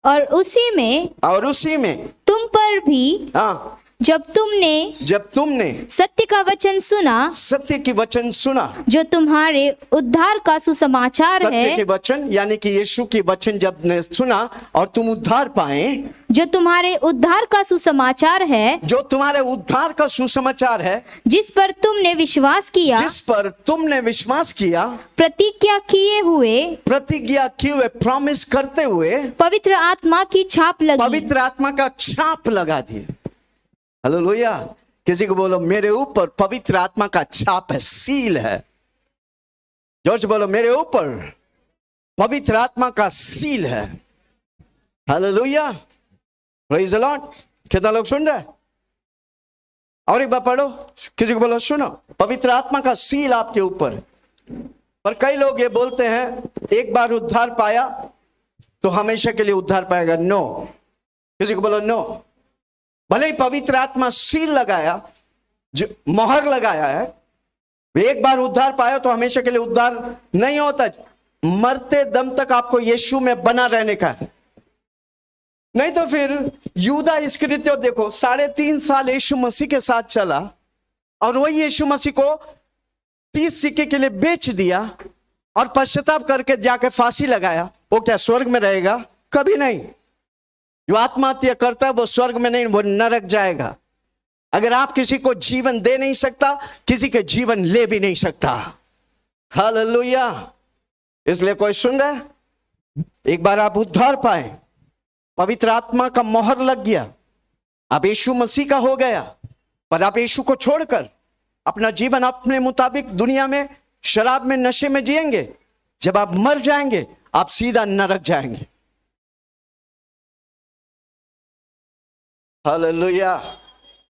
और उसी में तुम पर भी, हाँ, जब तुमने सत्य का वचन सुना, सत्य की वचन सुना, जो तुम्हारे उद्धार का सुसमाचार है। सत्य के वचन यानी कि यीशु की वचन जब ने सुना और तुम उद्धार पाए, जो तुम्हारे उद्धार का सुसमाचार है, जो तुम्हारे उद्धार का सुसमाचार है, जिस पर तुमने विश्वास किया, जिस पर तुमने विश्वास किया, प्रतिज्ञा किए हुए, प्रॉमिस करते हुए पवित्र आत्मा की छाप लगी। पवित्र आत्मा का छाप लगा दिए। हालेलुया। किसी को बोलो, मेरे ऊपर पवित्र आत्मा का छाप है, सील है। जोर से बोलो, मेरे ऊपर पवित्र आत्मा का सील है। हालेलुया। Praise the Lord. कितना लोग सुन रहे हैं? और एक बार पढ़ो, किसी को बोलो, सुनो, पवित्र आत्मा का सील आपके ऊपर। पर कई लोग ये बोलते हैं, एक बार उद्धार पाया तो हमेशा के लिए उद्धार पाएगा। नो। किसी को बोलो, नो। भले ही पवित्र आत्मा सील लगाया, जो मोहर लगाया है, एक बार उद्धार पाया तो हमेशा के लिए उद्धार नहीं होता। मरते दम तक आपको यीशु में बना रहने का है। नहीं तो फिर यूदा इस्करियोती देखो, 3.5 साल यीशु मसीह के साथ चला और वही यीशु मसीह को 30 सिक्के के लिए बेच दिया और पश्चाताप करके जाके फांसी लगाया। वो क्या स्वर्ग में रहेगा? कभी नहीं। जो आत्महत्या करता है वो स्वर्ग में नहीं, वो नरक जाएगा। अगर आप किसी को जीवन दे नहीं सकता, किसी के जीवन ले भी नहीं सकता। हालेलुया। इसलिए कोई सुन रहा है? एक बार आप उद्धार पाए, पवित्र आत्मा का मोहर लग गया, आप यीशु मसीह का हो गया, पर आप यीशु को छोड़कर अपना जीवन अपने मुताबिक दुनिया में शराब में, नशे में जिएंगे। जब आप मर जाएंगे, आप सीधा नरक जाएंगे। हालेलुया।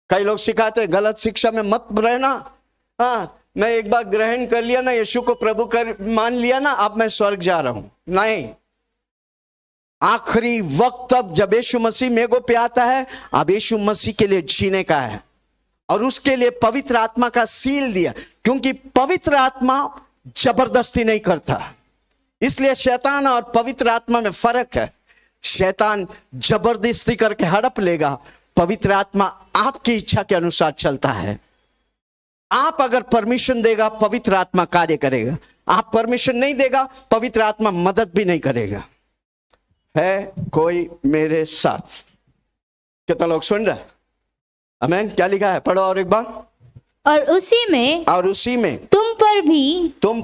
कई लोग सिखाते हैं गलत शिक्षा में मत रहना। हाँ, मैं एक बार ग्रहण कर लिया ना, यीशु को प्रभु कर मान लिया ना, अब मैं स्वर्ग जा रहा हूं। नहीं, आखिरी वक्त तब जब यीशु मसीह मेरे पे आता है, अब यीशु मसीह के लिए जीने का है और उसके लिए पवित्र आत्मा का सील दिया, क्योंकि पवित्र आत्मा जबरदस्ती नहीं करता। इसलिए शैतान और पवित्र आत्मा में फर्क है। शैतान जबरदस्ती करके हड़प लेगा, पवित्र आत्मा आपकी इच्छा के अनुसार चलता है। आप अगर परमिशन देगा, पवित्र आत्मा कार्य करेगा। आप परमिशन नहीं देगा, पवित्र आत्मा मदद भी नहीं करेगा। है कोई मेरे साथ? कितना लोग सुन रहे? आमीन। क्या लिखा है? पढ़ो और एक बार। और उसी में तुम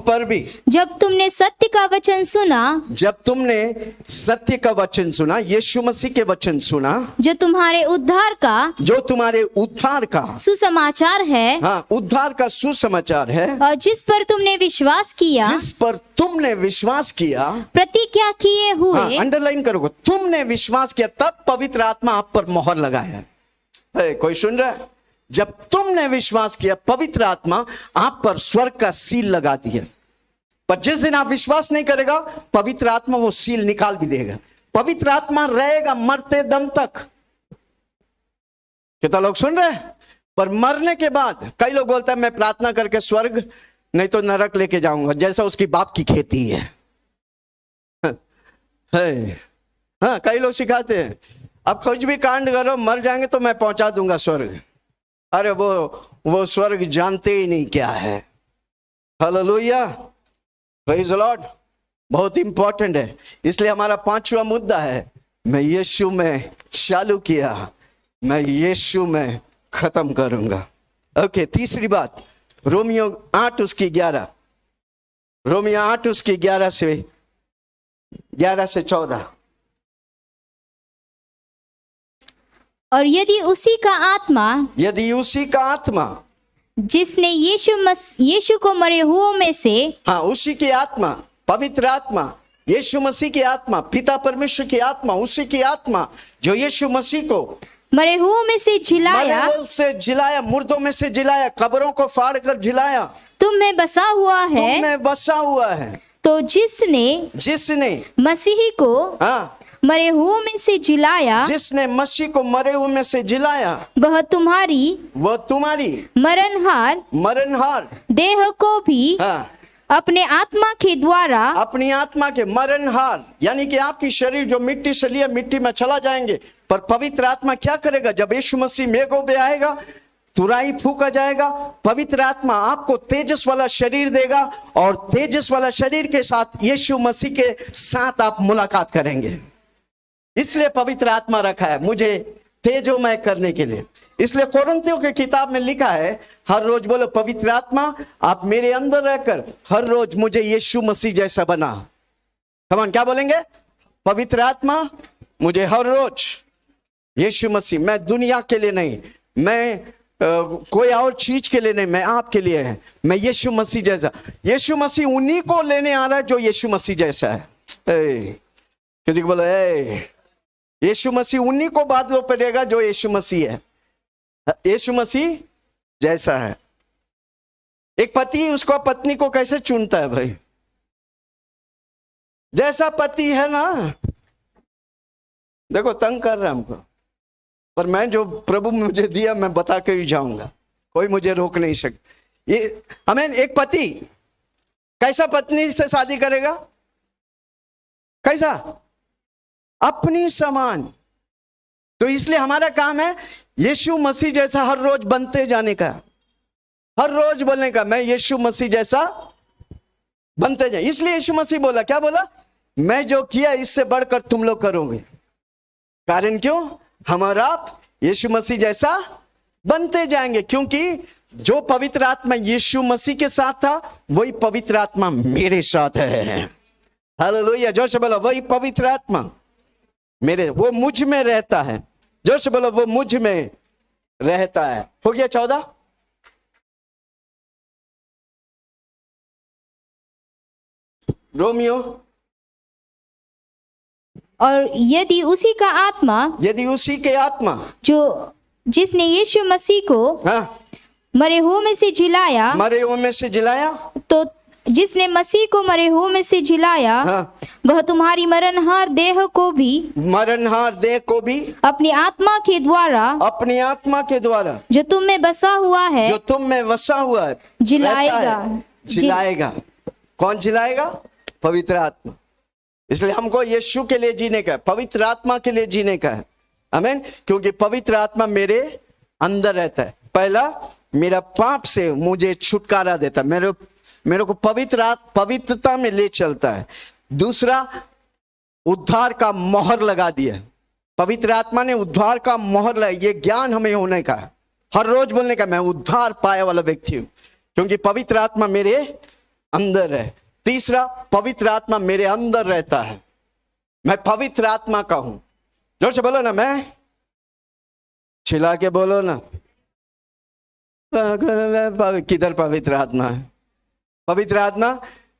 पर भी जब तुमने सत्य का वचन सुना, यीशु मसीह के वचन सुना, जो तुम्हारे उद्धार का सुसमाचार है। हाँ, उद्धार का सुसमाचार है। और जिस पर तुमने विश्वास किया, प्रतिज्ञा किए हुए। हाँ, अंडरलाइन करोगे, तुमने विश्वास किया, तब पवित्र आत्मा आप पर मोहर लगाया है। कोई सुन रहा है? जब तुमने विश्वास किया, पवित्र आत्मा आप पर स्वर्ग का सील लगा दिया। पर जिस दिन आप विश्वास नहीं करेगा, पवित्र आत्मा वो सील निकाल भी देगा। पवित्र आत्मा रहेगा मरते दम तक। कितना लोग सुन रहे हैं? पर मरने के बाद कई लोग बोलते हैं मैं प्रार्थना करके स्वर्ग नहीं तो नरक लेके जाऊंगा, जैसा उसकी बाप की खेती है। हाँ, कई लोग सिखाते हैं अब कुछ भी कांड करो, मर जाएंगे तो मैं पहुंचा दूंगा स्वर्ग। अरे वो स्वर्ग जानते ही नहीं क्या है। Hallelujah, praise the Lord. बहुत इंपॉर्टेंट है। इसलिए हमारा 5वां मुद्दा है, मैं यीशु में चालू किया, मैं यीशु में खत्म करूंगा। ओके, तीसरी बात, रोमियो 8 उसकी 11, रोमियो 8 उसकी 11 से 14। और यदि उसी का आत्मा जिसने यीशु को मरे हुओं में से। हाँ, उसी की आत्मा, पवित्र आत्मा, यीशु मसीह की आत्मा, पिता परमेश्वर की आत्मा, उसी की आत्मा जो यीशु मसीह को मरे हुओं में से जिलाया, मुर्दों में से जिलाया, कब्रों को फाड़ कर जिलाया, तुम में बसा हुआ है। तो जिसने मसीही को मरे हुओं में से जिलाया, जिसने मसीह को मरे हुए में से जिलाया, वह तुम्हारी मरणहार देह को भी अपने आत्मा के द्वारा, अपनी आत्मा के मरणहार, यानी कि आपकी शरीर जो मिट्टी से लिया मिट्टी में चला जाएंगे, पर पवित्र आत्मा क्या करेगा? जब यीशु मसीह मेघों पे आएगा, तुरही फूका जाएगा, पवित्र आत्मा आपको तेजस वाला शरीर देगा और तेजस वाला शरीर के साथ यीशु मसीह के साथ आप मुलाकात करेंगे। इसलिए पवित्र आत्मा रखा है मुझे तेजोमय करने के लिए। इसलिए कोरिन्थियों की किताब में लिखा है, हर रोज बोलो पवित्र आत्मा आप मेरे अंदर रहकर हर रोज मुझे यीशु मसीह जैसा बना। कमान, क्या बोलेंगे? पवित्र आत्मा मुझे हर रोज यीशु मसीह, मैं दुनिया के लिए नहीं, मैं कोई और चीज के लिए नहीं, मैं आपके लिए है, मैं यीशु मसीह जैसा। यीशु मसीह उन्हीं को लेने आ रहा है जो यीशु मसीह जैसा है। किसी को बोलो यीशु मसीह उन्हीं को बादलों पर देगा जो यीशु मसीह है, यीशु मसीह जैसा है। एक पति उसको पत्नी को कैसे चुनता है भाई? जैसा पति है ना, देखो तंग कर रहा है हमको, पर मैं जो प्रभु मुझे दिया मैं बता कर ही जाऊंगा, कोई मुझे रोक नहीं सकता। ये आमीन। एक पति कैसा पत्नी से शादी करेगा? कैसा? अपनी समान। तो इसलिए हमारा काम है यीशु मसीह जैसा हर रोज बनते जाने का, हर रोज बोलने का मैं यीशु मसीह जैसा बनते जाए। इसलिए यीशु मसीह बोला, क्या बोला? मैं जो किया इससे बढ़कर तुम लोग करोगे। कारण क्यों? हमारा यीशु मसीह जैसा बनते जाएंगे, क्योंकि जो पवित्र आत्मा यीशु मसीह के साथ था वही पवित्र आत्मा मेरे साथ है। हालेलुया, जोर से बोलो वही पवित्र आत्मा मेरे, वो मुझ में रहता है। जोर से बोलो वो मुझ में रहता है। हो गया 14। रोमियो और यदि उसी का आत्मा यदि उसी के आत्मा, जो जिसने यीशु मसीह को हाँ, मरे हुओं में से जिलाया, मरे हुए में से जिलाया, तो जिसने मसीह को मरे हुओं में से जिलाया, हाँ, वह तुम्हारी मरणहार देह को भी मरणहार देह को भी अपनी आत्मा के द्वारा अपनी आत्मा के द्वारा जो तुम में बसा हुआ है जो तुम में वसा हुआ है जिलाएगा। रहता है, जिलाएगा। कौन जिलाएगा? पवित्र आत्मा। इसलिए हमको यीशु के लिए जीने का है, पवित्र आत्मा के लिए जीने का है। आमीन। क्योंकि पवित्र आत्मा मेरे अंदर रहता है। पहला, मेरा पाप से मुझे छुटकारा देता है, मेरे को पवित्रता में ले चलता है। दूसरा, उद्धार का मोहर लगा दिया। पवित्र आत्मा ने उद्धार का मोहर लगा। ये ज्ञान हमें होने का है, हर रोज बोलने का, मैं उद्धार पाया वाला व्यक्ति हूं क्योंकि पवित्र आत्मा मेरे अंदर है। तीसरा, पवित्र आत्मा मेरे अंदर रहता है, मैं पवित्र आत्मा का हूं। जोर से बोलो ना, मैं, चिल्ला के बोलो ना, किधर पवित्र आत्मा है? पवित्र आत्मा,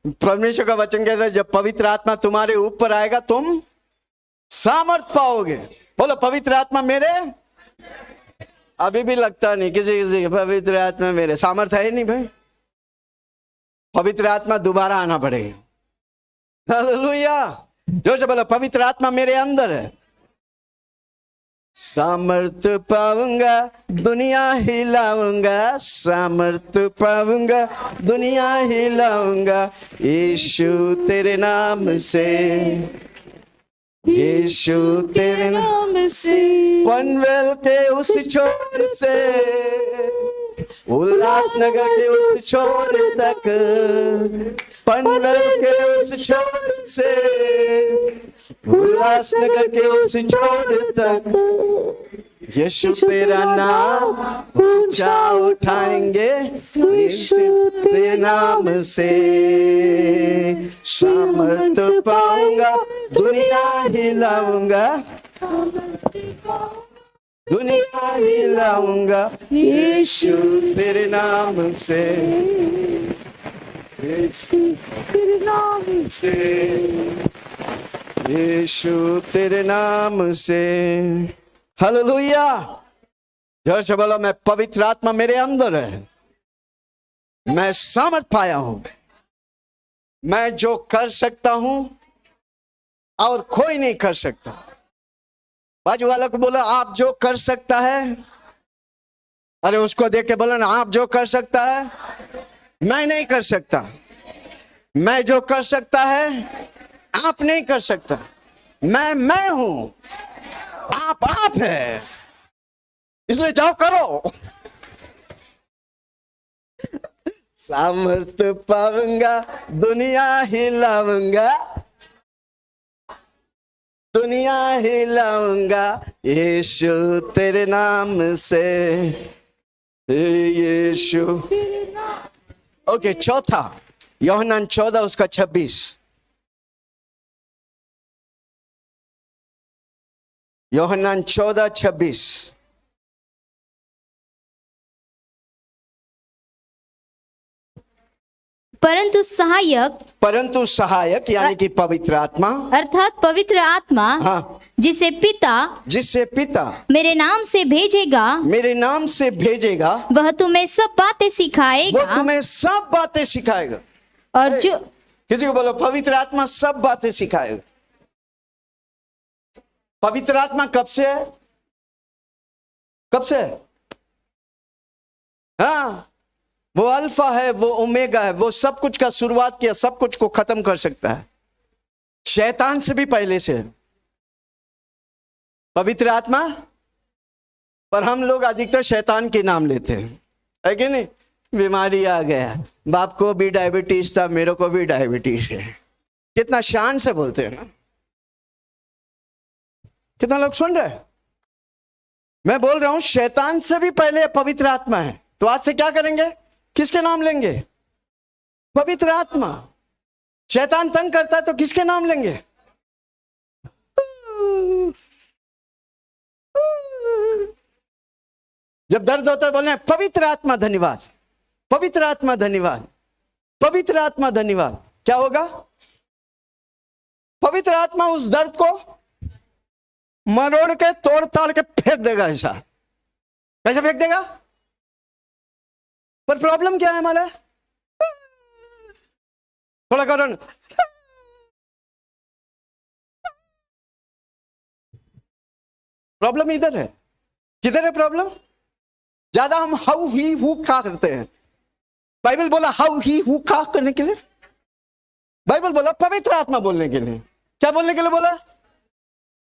परमेश्वर का वचन कहता है जब पवित्र आत्मा तुम्हारे ऊपर आएगा तुम सामर्थ पाओगे। बोलो, पवित्र आत्मा मेरे, अभी भी लगता नहीं किसी पवित्र आत्मा मेरे, सामर्थ है नहीं भाई। पवित्र आत्मा दोबारा आना पड़ेगा। हालेलुया। जोर से बोलो, पवित्र आत्मा मेरे अंदर है, सामर्थ पाऊंगा दुनिया हिलाऊंगा, सामर्थ पाऊंगा दुनिया हिलाऊंगा, यीशु तेरे नाम से, यीशु तेरे नाम नाम से पनवेल के उस छोर से उल्लासनगर के उस छोर तक, पनवेल के उस छोर से उल्लासनगर के उस छोर तक, यीशु तेरा नाम ऊंचा उठाएंगे, यीशु तेरे नाम से सामर्थ पाऊंगा दुनिया हिलाऊंगा, दुनिया हिलाऊंगा, यीशु तेरे नाम से, यीशु तेरे नाम से, यीशु तेरे नाम से। हालेलुया। जोर से बोलो, मैं पवित्र आत्मा मेरे अंदर है, मैं सामर्थ पाया हूं, मैं जो कर सकता हूं और कोई नहीं कर सकता। बाजू वाला को बोला, आप जो कर सकता है, अरे उसको देख के बोला ना, आप जो कर सकता है मैं नहीं कर सकता, मैं जो कर सकता है आप नहीं कर सकता, मैं हूं, आप है, इसलिए जाओ करो। सामर्थ पाऊंगा दुनिया हिलाऊंगा, दुनिया हिलाऊंगा, यीशु तेरे नाम से, यीशु। ओके, चौथा, यूहन्ना 14 उसका 26। यूहन्ना 14:26। परंतु सहायक यानी कि पवित्र आत्मा, अर्थात पवित्र आत्मा, हाँ, जिसे पिता मेरे नाम से भेजेगा, वह तुम्हें सब बातें वो सिखाएगा। तुम्हें सब बातें सिखाएगा। और जो किसी को बोलो, पवित्र आत्मा सब बातें सिखाएगा। पवित्र आत्मा कब से है? कब से है? हाँ, वो अल्फा है, वो ओमेगा है, वो सब कुछ का शुरुआत किया, सब कुछ को खत्म कर सकता है। शैतान से भी पहले से है पवित्र आत्मा, पर हम लोग अधिकतर शैतान के नाम लेते हैं, है कि नहीं? बीमारी आ गया, बाप को भी डायबिटीज था, मेरे को भी डायबिटीज है, कितना शान से बोलते हैं ना। कितना लोग सुन रहे हैं? मैं बोल रहा हूं, शैतान से भी पहले पवित्र आत्मा है। तो आज से क्या करेंगे? किसके नाम लेंगे? पवित्र आत्मा। शैतान तंग करता है तो किसके नाम लेंगे? जब दर्द होता है बोलने पवित्र आत्मा धन्यवाद, पवित्र आत्मा धन्यवाद, पवित्र आत्मा धन्यवाद। क्या होगा? पवित्र आत्मा उस दर्द को मरोड़ के तोड़ ताड़ के फेंक देगा ऐसा। कैसे फेंक देगा? पर प्रॉब्लम क्या है हमारा? थोड़ा करो ना। प्रॉब्लम इधर है। किधर है प्रॉब्लम? ज्यादा हम हाउ ही हु का करते हैं। बाइबल बोला हाउ ही हु का करने के लिए, बाइबल बोला पवित्र आत्मा बोलने के लिए। क्या बोलने के लिए बोला?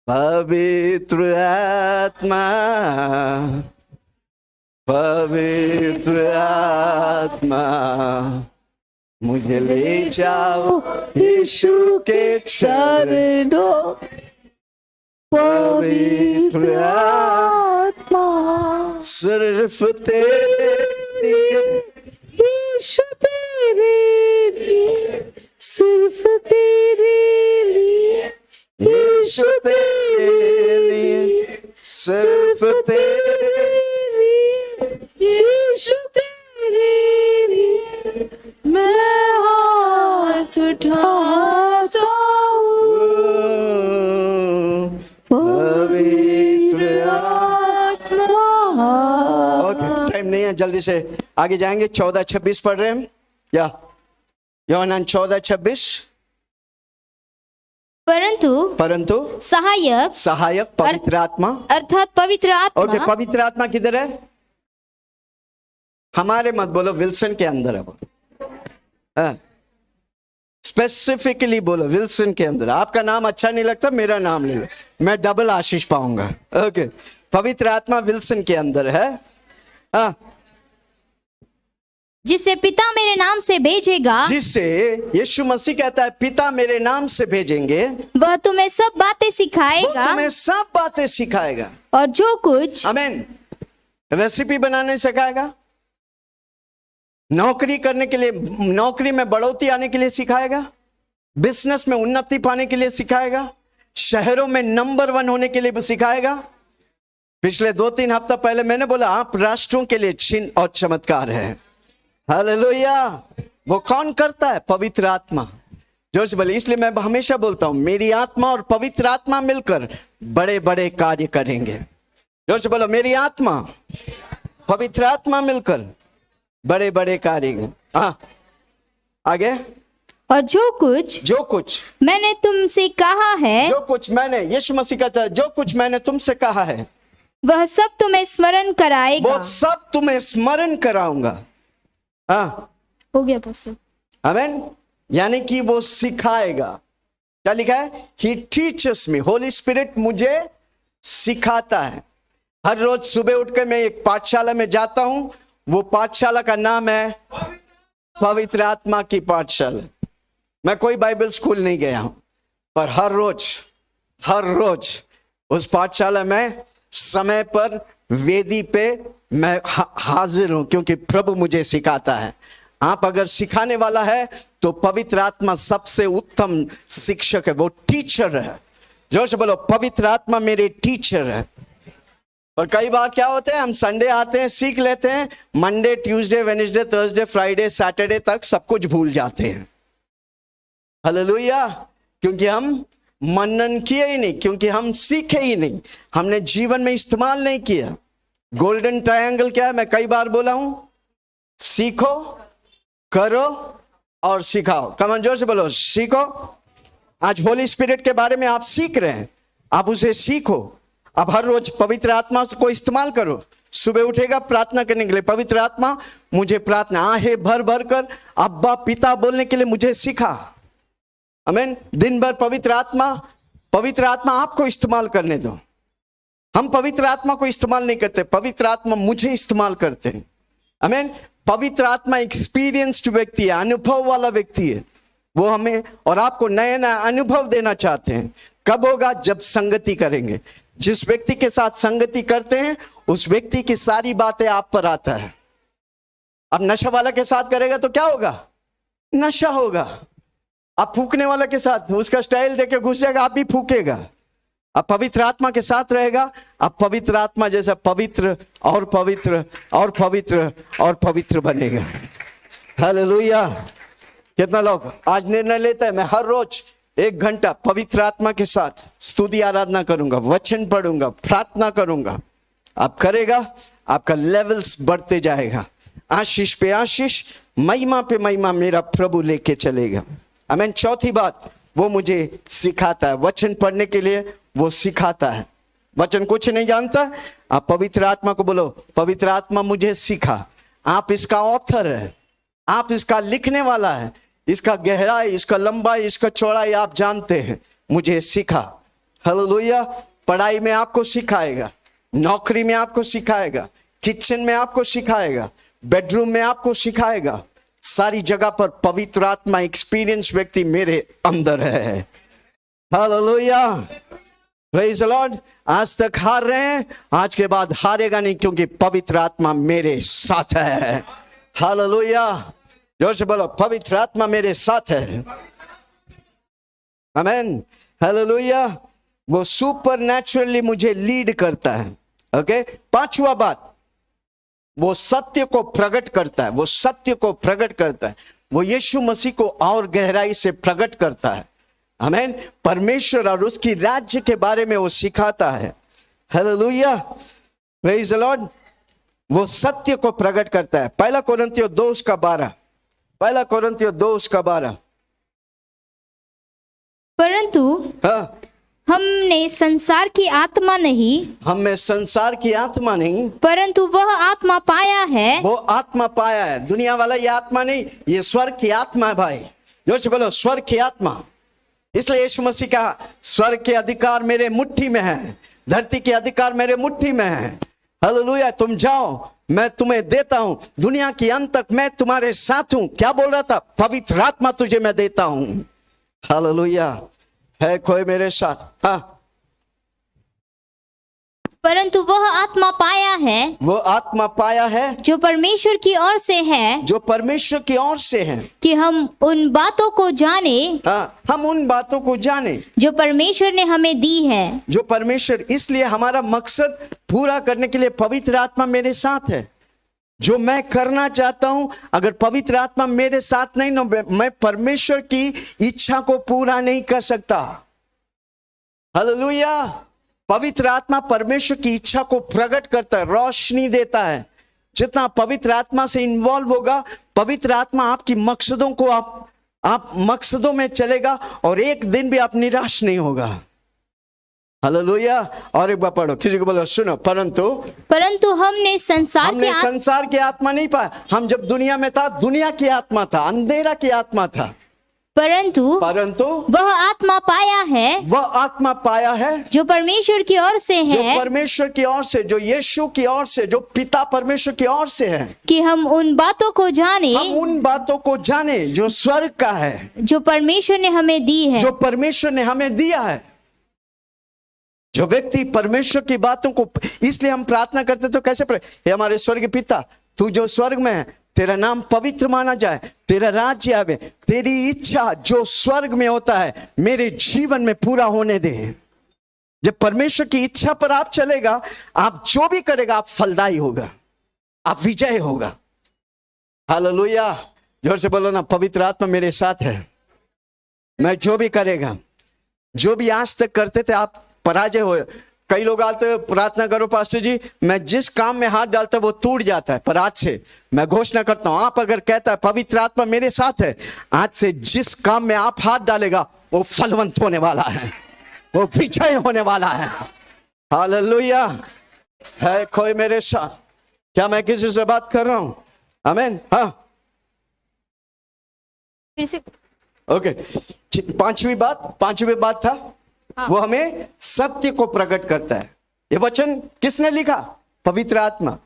पवित्र आत्मा, पवित्र आत्मा मुझे ले जाओ यीशु के चरणों, पवित्र आत्मा सिर्फ तेरे यीशु तेरे लिए, सिर्फ तेरे लिए, यीशु तेरे लिए, सिर्फ तेरे यीशु तेरे लिए मैं हाथ उठाता हूँ। पवित्र आत्मा। ओके, टाइम नहीं है, जल्दी से आगे जाएंगे। 14:26 पढ़ रहे हैं हम, या यूहन्ना 14:26। परंतु सहायक पवित्र आत्मा, अर्थात पवित्र ओके, आत्मा पवित्र आत्मा किधर है? हमारे मत बोलो, विल्सन के अंदर है वो। स्पेसिफिकली बोलो, विल्सन के अंदर। आपका नाम अच्छा नहीं लगता, मेरा नाम ले लो, मैं डबल आशीष पाऊंगा। ओके, पवित्र आत्मा विल्सन के अंदर है। हाँ, जिसे पिता मेरे नाम से भेजेगा, जिससे यीशु मसीह कहता है पिता मेरे नाम से भेजेंगे, वह तुम्हें सब बातें वो सिखाएगा तुम्हें सब बातें सिखाएगा। और जो कुछ आमीन। रेसिपी बनाने सिखाएगा, नौकरी करने के लिए, नौकरी में बढ़ोतरी आने के लिए सिखाएगा, बिजनेस में उन्नति पाने के लिए सिखाएगा, शहरों में नंबर 1 होने के लिए भी सिखाएगा। पिछले 2-3 हफ्ता पहले मैंने बोला आप राष्ट्रों के लिए चिन्ह और चमत्कार है। हालेलुया। वो कौन करता है? पवित्र आत्मा। जोर से बोले। इसलिए मैं हमेशा बोलता हूं मेरी आत्मा और पवित्र आत्मा मिलकर बड़े बड़े कार्य करेंगे। जोर से बोलो, मेरी आत्मा पवित्र आत्मा मिलकर बड़े बड़े कार्य। हाँ, आगे। और जो कुछ मैंने तुमसे कहा है, जो कुछ मैंने, यीशु मसीह कहता है जो कुछ मैंने तुमसे कहा है वह सब तुम्हें स्मरण कराएगा। वो सब तुम्हें स्मरण कराऊंगा। हाँ, हो गया पास्टर। आमीन। यानी कि वो सिखाएगा। क्या लिखा है? ही टीचर्स मी, होली स्पिरिट मुझे सिखाता है। हर रोज सुबह उठकर मैं एक पाठशाला में जाता हूं, वो पाठशाला का नाम है पवित्र आत्मा की पाठशाला। मैं कोई बाइबल स्कूल नहीं गया हूं, पर हर रोज उस पाठशाला में समय पर वेदी पे मैं हाजिर हूं, क्योंकि प्रभु मुझे सिखाता है। आप अगर सिखाने वाला है तो पवित्र आत्मा सबसे उत्तम शिक्षक है, वो टीचर है। जोर से बोलो, पवित्र आत्मा मेरे टीचर है। और कई बार क्या होता है, हम संडे आते हैं, सीख लेते हैं, Monday, Tuesday, Wednesday, Thursday, Friday, Saturday तक सब कुछ भूल जाते हैं। हालेलुया। क्योंकि हम मनन किए ही नहीं, क्योंकि हम सीखे ही नहीं, हमने जीवन में इस्तेमाल नहीं किया। गोल्डन ट्रायंगल क्या है? मैं कई बार बोला हूं, सीखो, करो और सिखाओ। कमन जोर से बोलो, सीखो। आज होली स्पिरिट के बारे में आप सीख रहे हैं, आप उसे सीखो। अब हर रोज पवित्र आत्मा को इस्तेमाल करो। सुबह उठेगा प्रार्थना करने के लिए, पवित्र आत्मा मुझे प्रार्थना आहे भर भर कर अब्बा पिता बोलने के लिए मुझे सिखा। आमीन। दिन भर पवित्र आत्मा आपको इस्तेमाल करने दो। हम पवित्र आत्मा को इस्तेमाल नहीं करते, पवित्र आत्मा मुझे इस्तेमाल करते हैं। आमीन। पवित्र आत्मा एक्सपीरियंस्ड व्यक्ति है, अनुभव वाला व्यक्ति है। वो हमें और आपको नया नया अनुभव देना चाहते हैं। कब होगा? जब संगति करेंगे। जिस व्यक्ति के साथ संगति करते हैं उस व्यक्ति की सारी बातें आप पर आता है। अब नशा वाला के साथ करेगा तो क्या होगा? नशा होगा। आप फूकने वाला के साथ उसका स्टाइल देख के घुस जाएगा, आप भी फूकेगा। अब पवित्र आत्मा के साथ रहेगा, अब पवित्र आत्मा जैसा पवित्र और पवित्र और पवित्र और पवित्र बनेगा। हालेलुया। कितना लोग आज निर्णय लेते हैं, मैं हर रोज 1 घंटा पवित्र आत्मा के साथ स्तुति आराधना करूंगा, वचन पढ़ूंगा, प्रार्थना करूंगा। आप करेगा, आपका लेवल्स बढ़ते जाएगा, आशीष पे आशीष, महिमा पे महिमा मेरा प्रभु लेके चलेगा। आमीन। चौथी बात, वो मुझे सिखाता है, वचन पढ़ने के लिए वो सिखाता है। वचन कुछ नहीं जानता, आप पवित्र आत्मा को बोलो, पवित्र आत्मा मुझे सिखा। आप इसका ऑथर है, आप इसका लिखने वाला है, इसका गहराई, इसका लंबाई, इसका चौड़ाई आप जानते हैं, मुझे सिखा। हालेलुया। पढ़ाई में आपको सिखाएगा, नौकरी में आपको सिखाएगा, किचन में आपको सिखाएगा, बेडरूम में आपको सिखाएगा, सारी जगह पर पवित्र आत्मा एक्सपीरियंस व्यक्ति मेरे अंदर है। Hallelujah, praise the Lord. आज तक हार रहे हैं, आज के बाद हारेगा नहीं, क्योंकि पवित्र आत्मा मेरे साथ है। हालेलुया, जोर से बोलो, पवित्र आत्मा मेरे साथ है। आमीन। हालेलुया। वो सुपर नेचुरली मुझे लीड करता है। ओके। पांचवा बात, वो सत्य को प्रकट करता है, वो सत्य को प्रकट करता है, वो यीशु मसीह को और गहराई से प्रकट करता है। आमीन। परमेश्वर और उसकी राज्य के बारे में वो सिखाता है। Hallelujah, praise the Lord. वो सत्य को प्रकट करता है। 1 कोरिन्थियों 2:12, 1 कोरिन्थियों 2:12। परंतु हाँ, हमने संसार की आत्मा नहीं, हमें संसार की आत्मा नहीं, परंतु वह आत्मा पाया है। वो आत्मा पाया है। दुनिया वाला ये आत्मा नहीं, ये स्वर्ग की आत्मा है भाई। जोर से बोलो, स्वर्ग की आत्मा। इसलिए यीशु मसीह का स्वर्ग के अधिकार मेरे मुट्ठी में है, धरती के अधिकार मेरे मुट्ठी में है। हालेलुया। तुम जाओ, मैं तुम्हें देता हूं, दुनिया के अंत तक मैं तुम्हारे साथ हूं। क्या बोल रहा था? पवित्र आत्मा तुझे मैं देता हूं। हालेलुया। है कोई मेरे साथ? हाँ। परंतु वह आत्मा पाया है, वो आत्मा पाया है जो परमेश्वर की ओर से है, जो परमेश्वर की ओर से है, कि हम उन बातों को जाने हाँ, हम उन बातों को जाने जो परमेश्वर ने हमें दी है। जो परमेश्वर, इसलिए हमारा मकसद पूरा करने के लिए पवित्र आत्मा मेरे साथ है। जो मैं करना चाहता हूं, अगर पवित्र आत्मा मेरे साथ नहीं ना, मैं परमेश्वर की इच्छा को पूरा नहीं कर सकता। हालेलुया। पवित्र आत्मा परमेश्वर की इच्छा को प्रकट करता है, रोशनी देता है। जितना पवित्र आत्मा से इन्वॉल्व होगा, पवित्र आत्मा आपकी मकसदों को आप मकसदों में चलेगा, और एक दिन भी आप निराश नहीं होगा। हालेलुया। और एक बार पढ़ो, किसी को बोलो, सुनो, परंतु हमने संसार की आत्मा नहीं पाया। हम जब दुनिया में था, दुनिया की आत्मा था, अंधेरा की आत्मा था। परंतु वह आत्मा पाया है, वह आत्मा पाया है जो परमेश्वर की ओर से जो है, परमेश्वर की ओर से, जो यीशु की ओर से, जो पिता परमेश्वर की ओर से है, कि हम उन बातों को जाने हम उन बातों को जाने जो स्वर्ग का है, जो परमेश्वर ने हमें दी है। जो परमेश्वर ने हमें दिया है। जो व्यक्ति परमेश्वर की बातों को, इसलिए हम प्रार्थना करते तो कैसे पढ़े? हे हमारे स्वर्गीय पिता, तू जो स्वर्ग में है, तेरा नाम पवित्र माना जाए, तेरा राज्य आवे, तेरी इच्छा जो स्वर्ग में होता है मेरे जीवन में पूरा होने दे। जब परमेश्वर की इच्छा पर आप चलेगा, आप जो भी करेगा आप फलदायी होगा, आप विजय होगा। हालेलुया। जोर से बोलो ना, पवित्र आत्मा मेरे साथ है। मैं जो भी करेगा, जो भी आज तक करते थे आप पराजय हो। कई लोग आते हैं, प्रार्थना करो पास्टर जी, मैं जिस काम में हाथ डालता वो टूट जाता है, पर आज से मैं घोषणा करता हूं, आप अगर कहता है पवित्र आत्मा मेरे साथ है, आज से जिस काम में आप हाथ डालेगा वो फलवंत होने वाला है, वो विजय होने वाला है। हालेलुया। है कोई मेरे साथ? क्या मैं किसी से बात कर रहा हूं? आमीन। हाँ, फिर से ओके। पांचवी बात था, वो हमें सत्य को प्रकट करता है। ये वचन किसने लिखा? पवित्र आत्मा।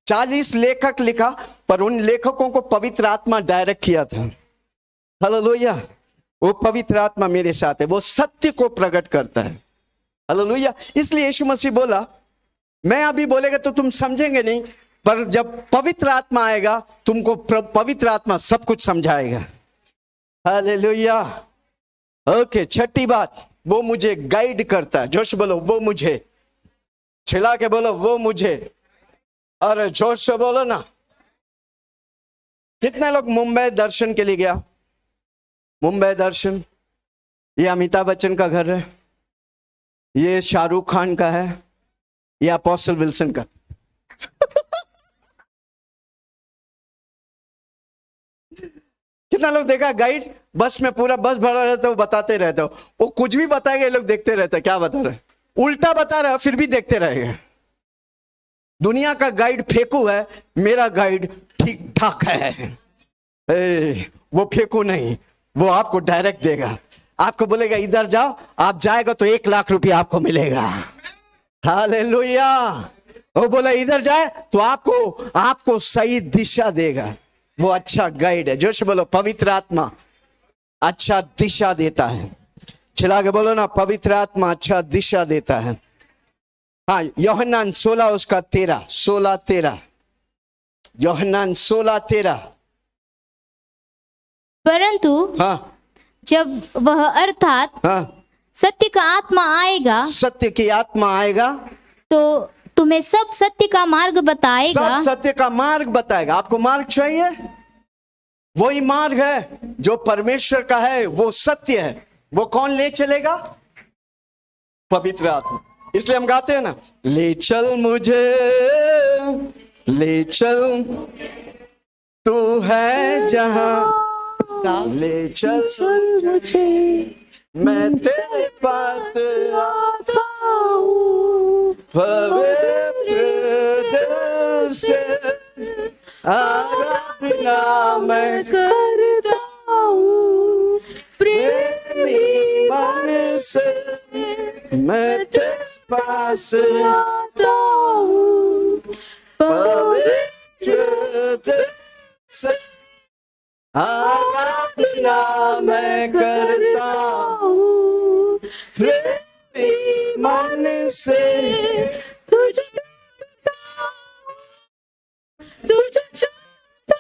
40 लेखक लिखा, पर उन लेखकों को पवित्र आत्मा डायरेक्ट किया था। हालेलुया। वो पवित्र आत्मा मेरे साथ है, वो सत्य को प्रकट करता है। हालेलुया। इसलिए यीशु मसीह बोला, मैं अभी बोलेगा तो तुम समझेंगे नहीं, पर जब पवित्र आत्मा आएगा तुमको पवित्र आत्मा सब कुछ समझाएगा। हालेलुया। ओके। छठी बात, वो मुझे गाइड करता है। जोश बोलो, वो मुझे, चिल्ला के बोलो, वो मुझे। अरे जोर से बोलो ना। कितने लोग मुंबई दर्शन के लिए गया? मुंबई दर्शन ये अमिताभ बच्चन का घर है, ये शाहरुख खान का है, ये अपोस्टल विल्सन का। कितना लोग देखा गाइड बस में, पूरा बस भरा रहता है, वो बताते रहते हो, वो कुछ भी बताएगा, ये लोग देखते रहते हैं क्या बता रहे, उल्टा बता रहा है फिर भी देखते रहेंगे। दुनिया का गाइड फेंकू है, मेरा गाइड ठीक ठाक है। वो फेंकू नहीं, वो आपको डायरेक्ट देगा, आपको बोलेगा इधर जाओ, आप जाएगा तो 1 लाख रुपया आपको मिलेगा। हालेलुया। वो बोला इधर जाए तो आपको सही दिशा देगा। वो अच्छा गाइड है। जोश बोलो पवित्र आत्मा अच्छा दिशा देता है। चिल्ला के बोलो ना, पवित्र आत्मा अच्छा दिशा देता है। हाँ, यूहन्ना 16 उसका 13 यूहन्ना 16:13। परंतु हाँ जब वह अर्थात हाँ, सत्य का आत्मा आएगा सत्य की आत्मा आएगा तो तुम्हें सब सत्य का मार्ग बताएगा। सब सत्य का मार्ग बताएगा। आपको मार्ग चाहिए, वही मार्ग है जो परमेश्वर का है, वो सत्य है। वो कौन ले चलेगा? पवित्र आत्मा। इसलिए हम गाते हैं ना, ले चल मुझे, ले चल तू है जहां, ले चल मुझे मैं तेरे पास आता हूँ, पवित्र दिल से आराधना मैं करता हूँ, प्रेमी मन से मैं तेरे पास आता हूँ, पवित्र दिल से आराधना मैं करता हूँ, प्रेमी मन से। तुझे चाहता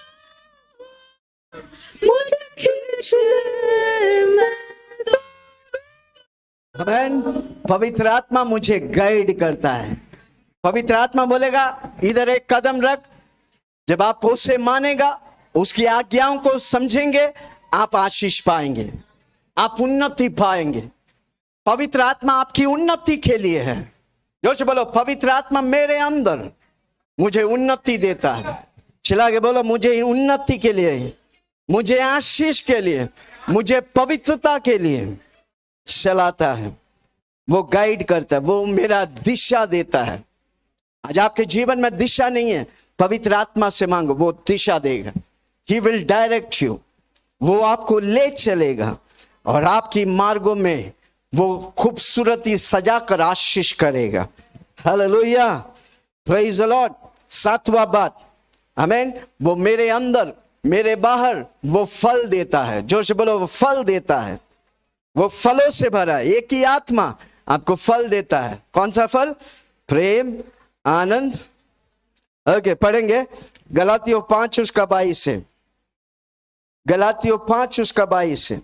हूँ, मुझे खींच ले मैं तो। आमेन। पवित्र आत्मा मुझे गाइड करता है। पवित्र आत्मा बोलेगा इधर एक कदम रख। जब आप उसे मानेगा, उसकी आज्ञाओं को समझेंगे, आप आशीष पाएंगे, आप उन्नति पाएंगे। पवित्र आत्मा आपकी उन्नति के लिए है। जोर से बोलो पवित्र आत्मा मेरे अंदर मुझे उन्नति देता है। चिल्ला के बोलो मुझे उन्नति के लिए, मुझे आशीष के लिए, मुझे पवित्रता के लिए चलाता है। वो गाइड करता है, वो मेरा दिशा देता है। आज आपके जीवन में दिशा नहीं है, पवित्र आत्मा से मांगो, वो दिशा देगा। He will direct you। वो आपको ले चलेगा और आपकी मार्गों में वो खूबसूरती सजा कर आशीष करेगा। Hallelujah, praise the lord. 7वां बात, आमीन। वो मेरे अंदर मेरे बाहर वो फल देता है। जोर से बोलो वो फल देता है। वो फलों से भरा है। एक ही आत्मा आपको फल देता है। कौन सा फल? प्रेम, आनंद। ओके, पढ़ेंगे गलातियों 5 उसका 22 से। गलातियों 5 उसका 22 से।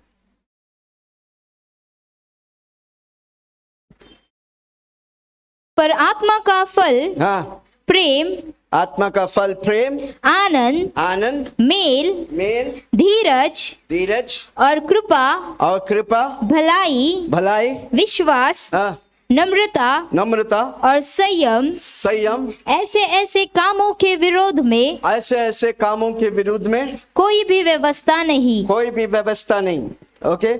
पर आत्मा का फल हाँ, प्रेम, आत्मा का फल प्रेम, आनंद, आनंद, मेल, मेल, धीरज धीरज और कृपा, और कृपा, भलाई, भलाई, विश्वास, हाँ, नम्रता नम्रता और संयम। संयम। ऐसे ऐसे कामों के विरोध में ऐसे ऐसे कामों के विरुद्ध में कोई भी व्यवस्था नहीं। कोई भी व्यवस्था नहीं। ओके,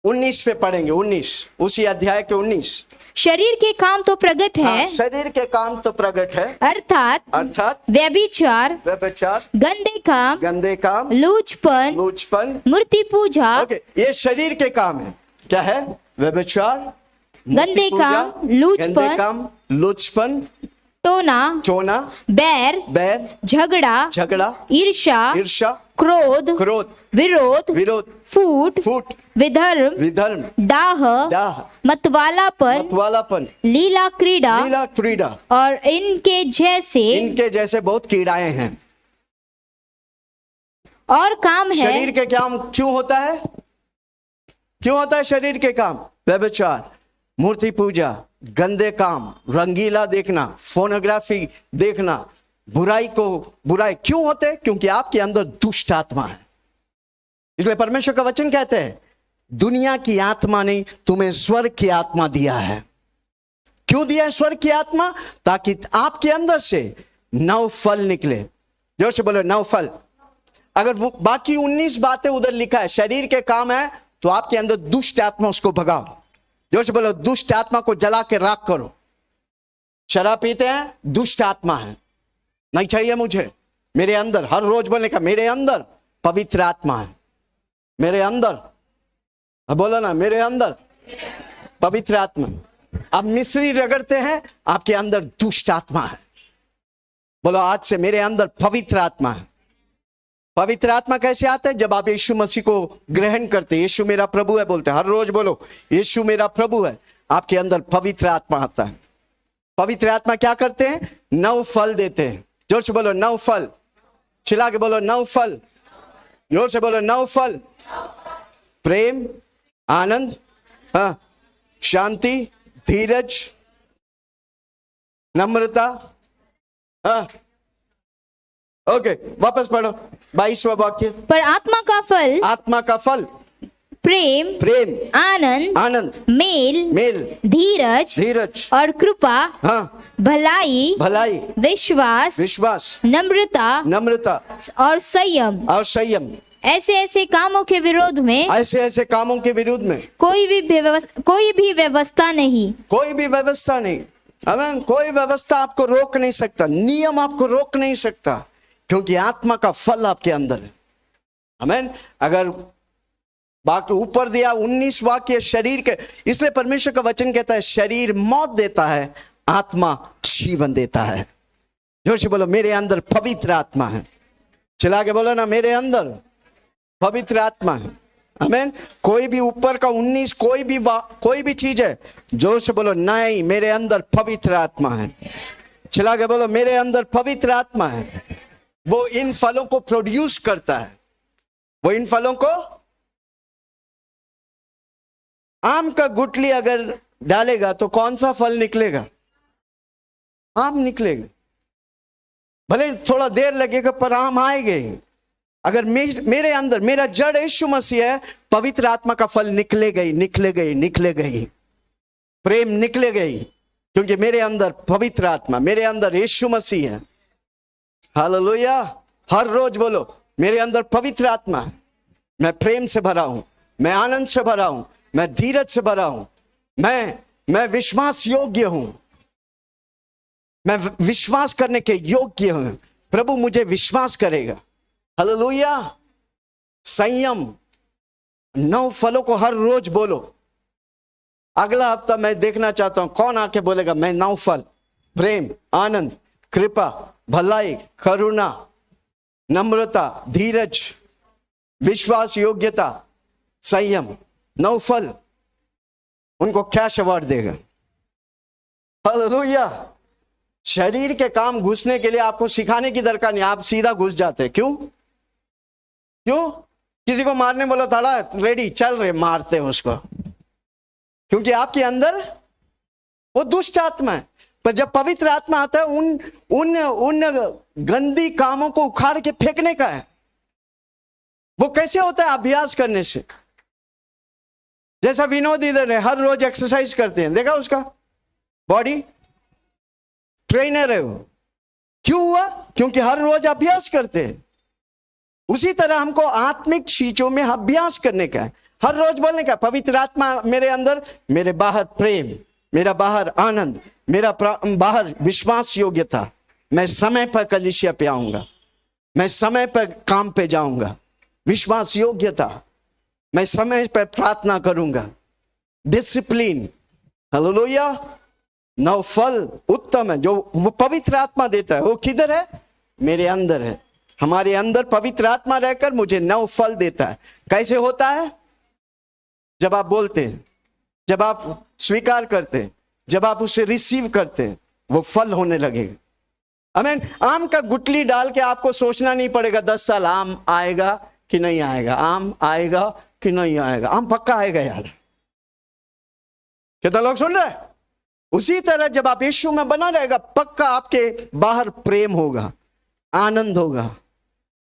19 पे पढ़ेंगे। 19 उसी अध्याय के 19। शरीर के काम तो प्रकट है, हाँ, शरीर के काम तो प्रकट है, अर्थात व्यभिचार, व्यभिचार, गंदे काम, गंदे काम, लूचपन, लूचपन। मूर्ति पूजा, ओके, ये शरीर के काम है। क्या है? व्यभिचार, गंदे काम, गंदे लूचपन, काम, लूचपन, टोना, चोना, बैर, बैर, झगड़ा, झगड़ा, ईर्ष्या, ईर्ष्या, क्रोध, क्रोध, विरोध, विरोध, फूट, फूट, विधर्म, विधर्म, दाह, दाह, मतवालापन, मतवालापन, लीला क्रीड़ा लीला क्रीड़ा। और इनके जैसे बहुत कीड़ाएं हैं। और काम है। शरीर के काम क्यों होता है? क्यों होता है शरीर के काम? व्यभिचार, मूर्ति पूजा, गंदे काम, रंगीला देखना, फोनोग्राफी देखना, बुराई क्यों होते हैं? क्योंकि आपके अंदर दुष्ट आत्मा है। इसलिए परमेश्वर का वचन कहते हैं दुनिया की आत्मा नहीं, तुम्हें स्वर्ग की आत्मा दिया है। क्यों दिया है स्वर्ग की आत्मा? ताकि आपके अंदर से 9 फल निकले। जोर से बोलो 9 फल। अगर वो बाकी 19 बातें उधर लिखा है शरीर के काम है, तो आपके अंदर दुष्ट आत्मा उसको भगाओ। जोर से बोलो दुष्ट आत्मा को जला के राख करो। शराब पीते हैं, दुष्ट आत्मा है, नहीं चाहिए मुझे। मेरे अंदर हर रोज बोलने का, मेरे अंदर पवित्र आत्मा है। मेरे अंदर, अब बोलो ना, मेरे अंदर पवित्र आत्मा। अब मिश्री रगड़ते हैं, आपके अंदर दुष्ट आत्मा है। बोलो आज से मेरे अंदर पवित्र आत्मा है। पवित्र आत्मा कैसे आता है? जब आप यीशु मसीह को ग्रहण करते, यीशु मेरा प्रभु है बोलते, हर रोज बोलो यीशु मेरा प्रभु है, आपके अंदर पवित्र आत्मा आता है। पवित्र आत्मा क्या करते हैं? 9 फल देते हैं। जोर से बोलो 9 फल। चिल्ला के बोलो 9 फल। जोर से बोलो 9 फल। प्रेम, आनंद, हाँ, शांति, धीरज, नम्रता, हाँ। ओके, वापस पढ़ो 22वां वाक्य। पर आत्मा का फल आत्मा का फल प्रेम, प्रेम, आनंद, आनंद, मेल, मेल, धीरज धीरज, और कृपा, हाँ, भलाई, भलाई, विश्वास, विश्वास, नम्रता नम्रता और संयम। और संयम। ऐसे ऐसे कामों के विरोध में ऐसे ऐसे कामों के विरुद्ध में कोई भी व्यवस्था नहीं। कोई भी व्यवस्था नहीं। आमीन। कोई व्यवस्था आपको रोक नहीं सकता, नियम आपको रोक नहीं सकता, क्योंकि आत्मा का फल आपके अंदर है। आमीन। अगर बाकी ऊपर दिया 19 वाक्य शरीर के, इसलिए परमेश्वर का वचन कहता है शरीर मौत देता है, आत्मा जीवन देता है। जोर से बोलो मेरे अंदर पवित्र आत्मा है। चिल्ला के बोलो ना, मेरे अंदर पवित्र आत्मा है। आमीन। कोई भी ऊपर का 19 कोई भी चीज है, जोर से बोलो नहीं, मेरे अंदर पवित्र आत्मा है। चिल्ला के बोलो मेरे अंदर पवित्र आत्मा है। वो इन फलों को प्रोड्यूस करता है। वो इन फलों को, आम का गुठली अगर डालेगा तो कौन सा फल निकलेगा? आम निकलेगा। भले थोड़ा देर लगेगा पर आम आएगा ही। अगर मेरे अंदर मेरा जड़ यीशु मसीह है, पवित्र आत्मा का फल निकलेगा ही, निकलेगा ही, निकलेगा ही। प्रेम निकलेगा ही, क्योंकि मेरे अंदर पवित्र आत्मा, मेरे अंदर यीशु मसीह है। हालेलुया। हर रोज बोलो मेरे अंदर पवित्र आत्मा है। मैं प्रेम से भरा हूं, मैं आनंद से भरा हूं, मैं धीरज से भरा हूं, मैं विश्वास योग्य हूं, मैं विश्वास करने के योग्य हूं। प्रभु मुझे विश्वास करेगा। हालेलुया। संयम, 9 फलों को हर रोज बोलो। अगला हफ्ता मैं देखना चाहता हूं कौन आके बोलेगा मैं 9 फल, प्रेम, आनंद, कृपा, भलाई, करुणा, नम्रता, धीरज, विश्वास योग्यता, संयम, 9 फल, उनको कैश अवार्ड देगा। हालेलुया। शरीर के काम घुसने के लिए आपको सिखाने की दरकार नहीं, आप सीधा घुस जाते। क्यों? किसी को मारने बोलो थोड़ा रेडी, चल रहे मारते हैं उसको, क्योंकि आपके अंदर वो दुष्ट आत्मा है। पर जब पवित्र आत्मा आता है, उन गंदी कामों को उखाड़ के फेंकने का है। वो कैसे होता है? अभ्यास करने से। जैसा विनोद इधर है, हर रोज एक्सरसाइज करते हैं, देखा उसका बॉडी ट्रेनर है वो। क्यों हुआ? क्योंकि हर रोज अभ्यास करते हैं। उसी तरह हमको आत्मिक चीजों में अभ्यास करने का है, हर रोज बोलने का पवित्र आत्मा मेरे अंदर, मेरे बाहर प्रेम, मेरा बाहर आनंद, मेरा बाहर विश्वास योग्यता। मैं समय पर कलीसिया पे आऊंगा, मैं समय पर काम पे जाऊंगा, विश्वास योग्यता, मैं समय पर प्रार्थना करूंगा, डिसिप्लिन। हालेलुया। 9 फल उत्तम है जो वो पवित्र आत्मा देता है। वो किधर है? मेरे अंदर है। हमारे अंदर पवित्र आत्मा रहकर मुझे 9 फल देता है। कैसे होता है? जब आप बोलते हैं, जब आप स्वीकार करते हैं, जब आप उसे रिसीव करते हैं, वो फल होने लगेगा। आमीन। आम का गुठली डाल के आपको सोचना नहीं पड़ेगा 10 साल आम आएगा कि नहीं आएगा, आम आएगा कि नहीं आएगा। आम पक्का आएगा यार। कितना लोग सुन रहे हैं? उसी तरह जब आप यीशु में बना रहेगा, पक्का आपके बाहर प्रेम होगा, आनंद होगा,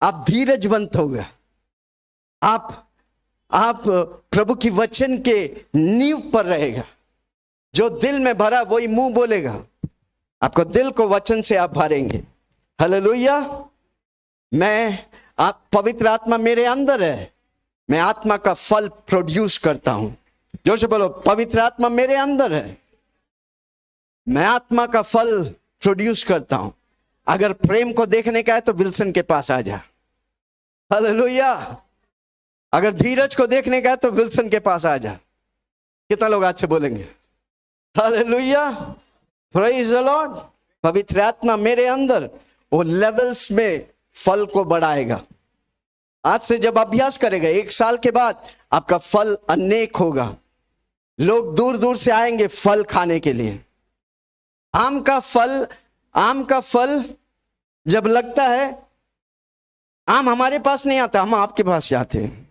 आप धीरजवंत होगा, आप प्रभु की वचन के नींव पर रहेगा। जो दिल में भरा वही मुंह बोलेगा। आपको दिल को वचन से आप भरेंगे। हालेलुया। आप पवित्र आत्मा मेरे अंदर है, मैं आत्मा का फल प्रोड्यूस करता हूं। जोर से बोलो, पवित्र आत्मा मेरे अंदर है, मैं आत्मा का फल प्रोड्यूस करता हूं। अगर प्रेम को देखने का है तो विल्सन के पास आ जा। हालेलुया। अगर धीरज को देखने का है तो विल्सन के पास आ जा। कितना लोग आज से बोलेंगे हालेलुया, प्रेज द लॉर्ड। पवित्र आत्मा मेरे अंदर वो लेवल्स में फल को बढ़ाएगा। आज से जब अभ्यास करेगा 1 साल के बाद आपका फल अनेक होगा। लोग दूर दूर से आएंगे फल खाने के लिए। आम का फल जब लगता है, आम हमारे पास नहीं आता, हम आपके पास जाते हैं।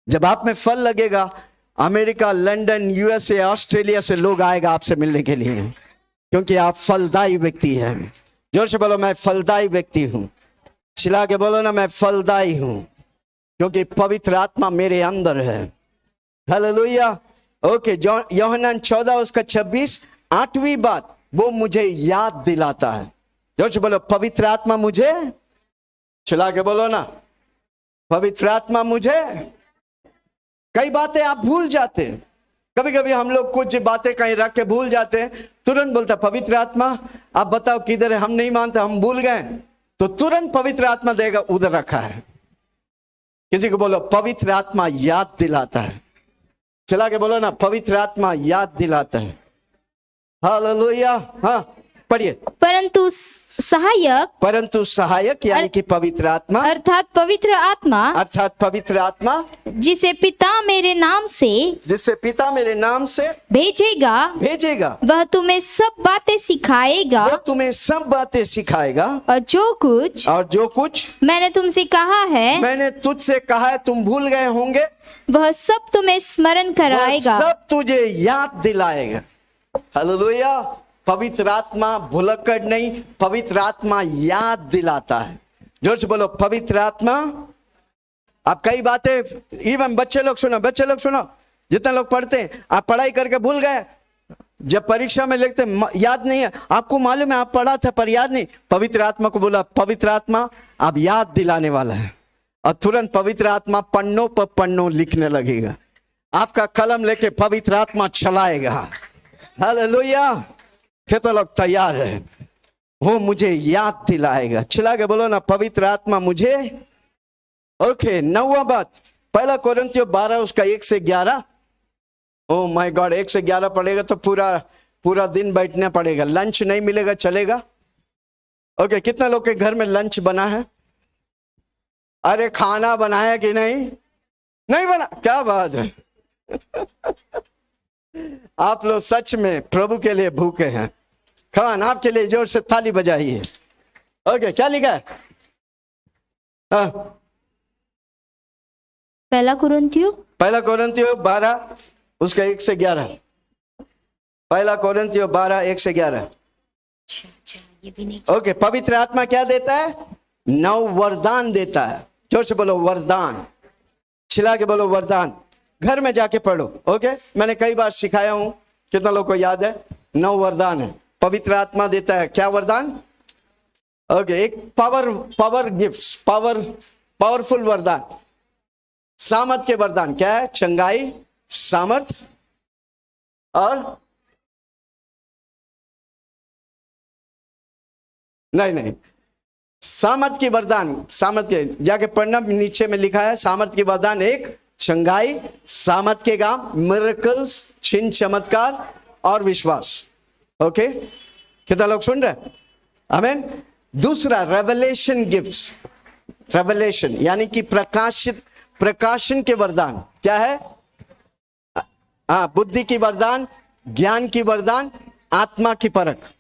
जब आप में फल लगेगा, अमेरिका, लंदन, यूएसए, ऑस्ट्रेलिया से लोग आएगा आपसे मिलने के लिए, क्योंकि आप फलदायी व्यक्ति हैं। जोर से बोलो, मैं फलदायी व्यक्ति हूं। चिल्ला के बोलो ना, मैं फलदायी हूं, क्योंकि पवित्र आत्मा मेरे अंदर है। हालेलुया। ओके, यूहन्ना 14 उसका 26, 8वीं बात वो मुझे याद दिलाता है। जोर से बोलो, पवित्र आत्मा मुझे, चिल्ला के बोलो ना, पवित्र आत्मा मुझे। कई बातें आप भूल जाते हैं। कभी कभी हम लोग कुछ बातें कहीं रख के भूल जाते हैं, तुरंत बोलता पवित्र आत्मा आप बताओ किधर है, हम नहीं मानते, हम भूल गए। तो तुरंत पवित्र आत्मा देगा, उधर रखा है। किसी को बोलो, पवित्र आत्मा याद दिलाता है। चला के बोलो ना, पवित्र आत्मा याद दिलाता है। हालेलुया। हाँ, पढ़िए। परंतु सहायक यानी कि पवित्र आत्मा, अर्थात पवित्र आत्मा जिसे पिता मेरे नाम से भेजेगा वह तुम्हें सब बातें सिखाएगा और जो कुछ मैंने तुझसे कहा है तुम भूल गए होंगे, वह सब तुम्हें स्मरण कराएगा। सब तुझे याद दिलाएगा। हालेलुया। पवित्र आत्मा भुलक्कड़ नहीं, पवित्र आत्मा याद दिलाता है। जोर से बोलो, पवित्र आत्मा। आप कई बातें, इवन बच्चे लोग सुनो, जितने लोग पढ़ते हैं, आप पढ़ाई करके भूल गए, जब परीक्षा में लिखते याद नहीं है, आपको मालूम है आप पढ़ा था पर याद नहीं। पवित्र आत्मा को बोला, पवित्र आत्मा आप याद दिलाने वाला है, और तुरंत पवित्र आत्मा पन्नों पर पन्नों लिखने लगेगा। आपका कलम लेके पवित्र आत्मा चलाएगा। हालेलुया। कितने लोग तैयार है? वो मुझे याद दिलाएगा। चिल्ला के बोलो ना, पवित्र आत्मा मुझे। ओके, 9वां बात, 1 कोरिन्थियों 12 उसका 1 से 11। ओ माय गॉड, 1 से 11 पढ़ेगा तो पूरा दिन बैठना पड़ेगा। लंच नहीं मिलेगा, चलेगा? ओके, कितना लोग के घर में लंच बना है? अरे खाना बनाया कि नहीं बना? क्या बात है। आप लोग सच में प्रभु के लिए भूखे हैं। खान आपके लिए जोर से ताली बजाइए। ओके, क्या लिखा है? 1 कोरिन्थियों 12 उसका 1 से 11। 1 कोरिन्थियों 12 1 से 11। ओके, पवित्र आत्मा क्या देता है? 9 वरदान देता है। जोर से बोलो, वरदान। चिल्ला के बोलो, वरदान। घर में जाके पढ़ो। ओके, मैंने कई बार सिखाया हूं, कितना लोग को याद है? 9 वरदान है पवित्र आत्मा देता है। क्या वरदान? ओके, एक पावर गिफ्ट्स, पावरफुल वरदान, सामर्थ के वरदान। क्या है? चंगाई, सामर्थ और नहीं, सामर्थ की वरदान। सामर्थ के जाके पढ़ना, नीचे में लिखा है सामर्थ की वरदान। एक चंगाई, सामर्थ के काम, मिरेकल्स, चिन्ह चमत्कार और विश्वास। ओके, कितना लोग सुन रहे हैं? आमीन। दूसरा, रेवलेशन गिफ्ट्स। रेवलेशन यानी कि प्रकाशन के वरदान। क्या है? बुद्धि की वरदान, ज्ञान की वरदान, आत्मा की परख।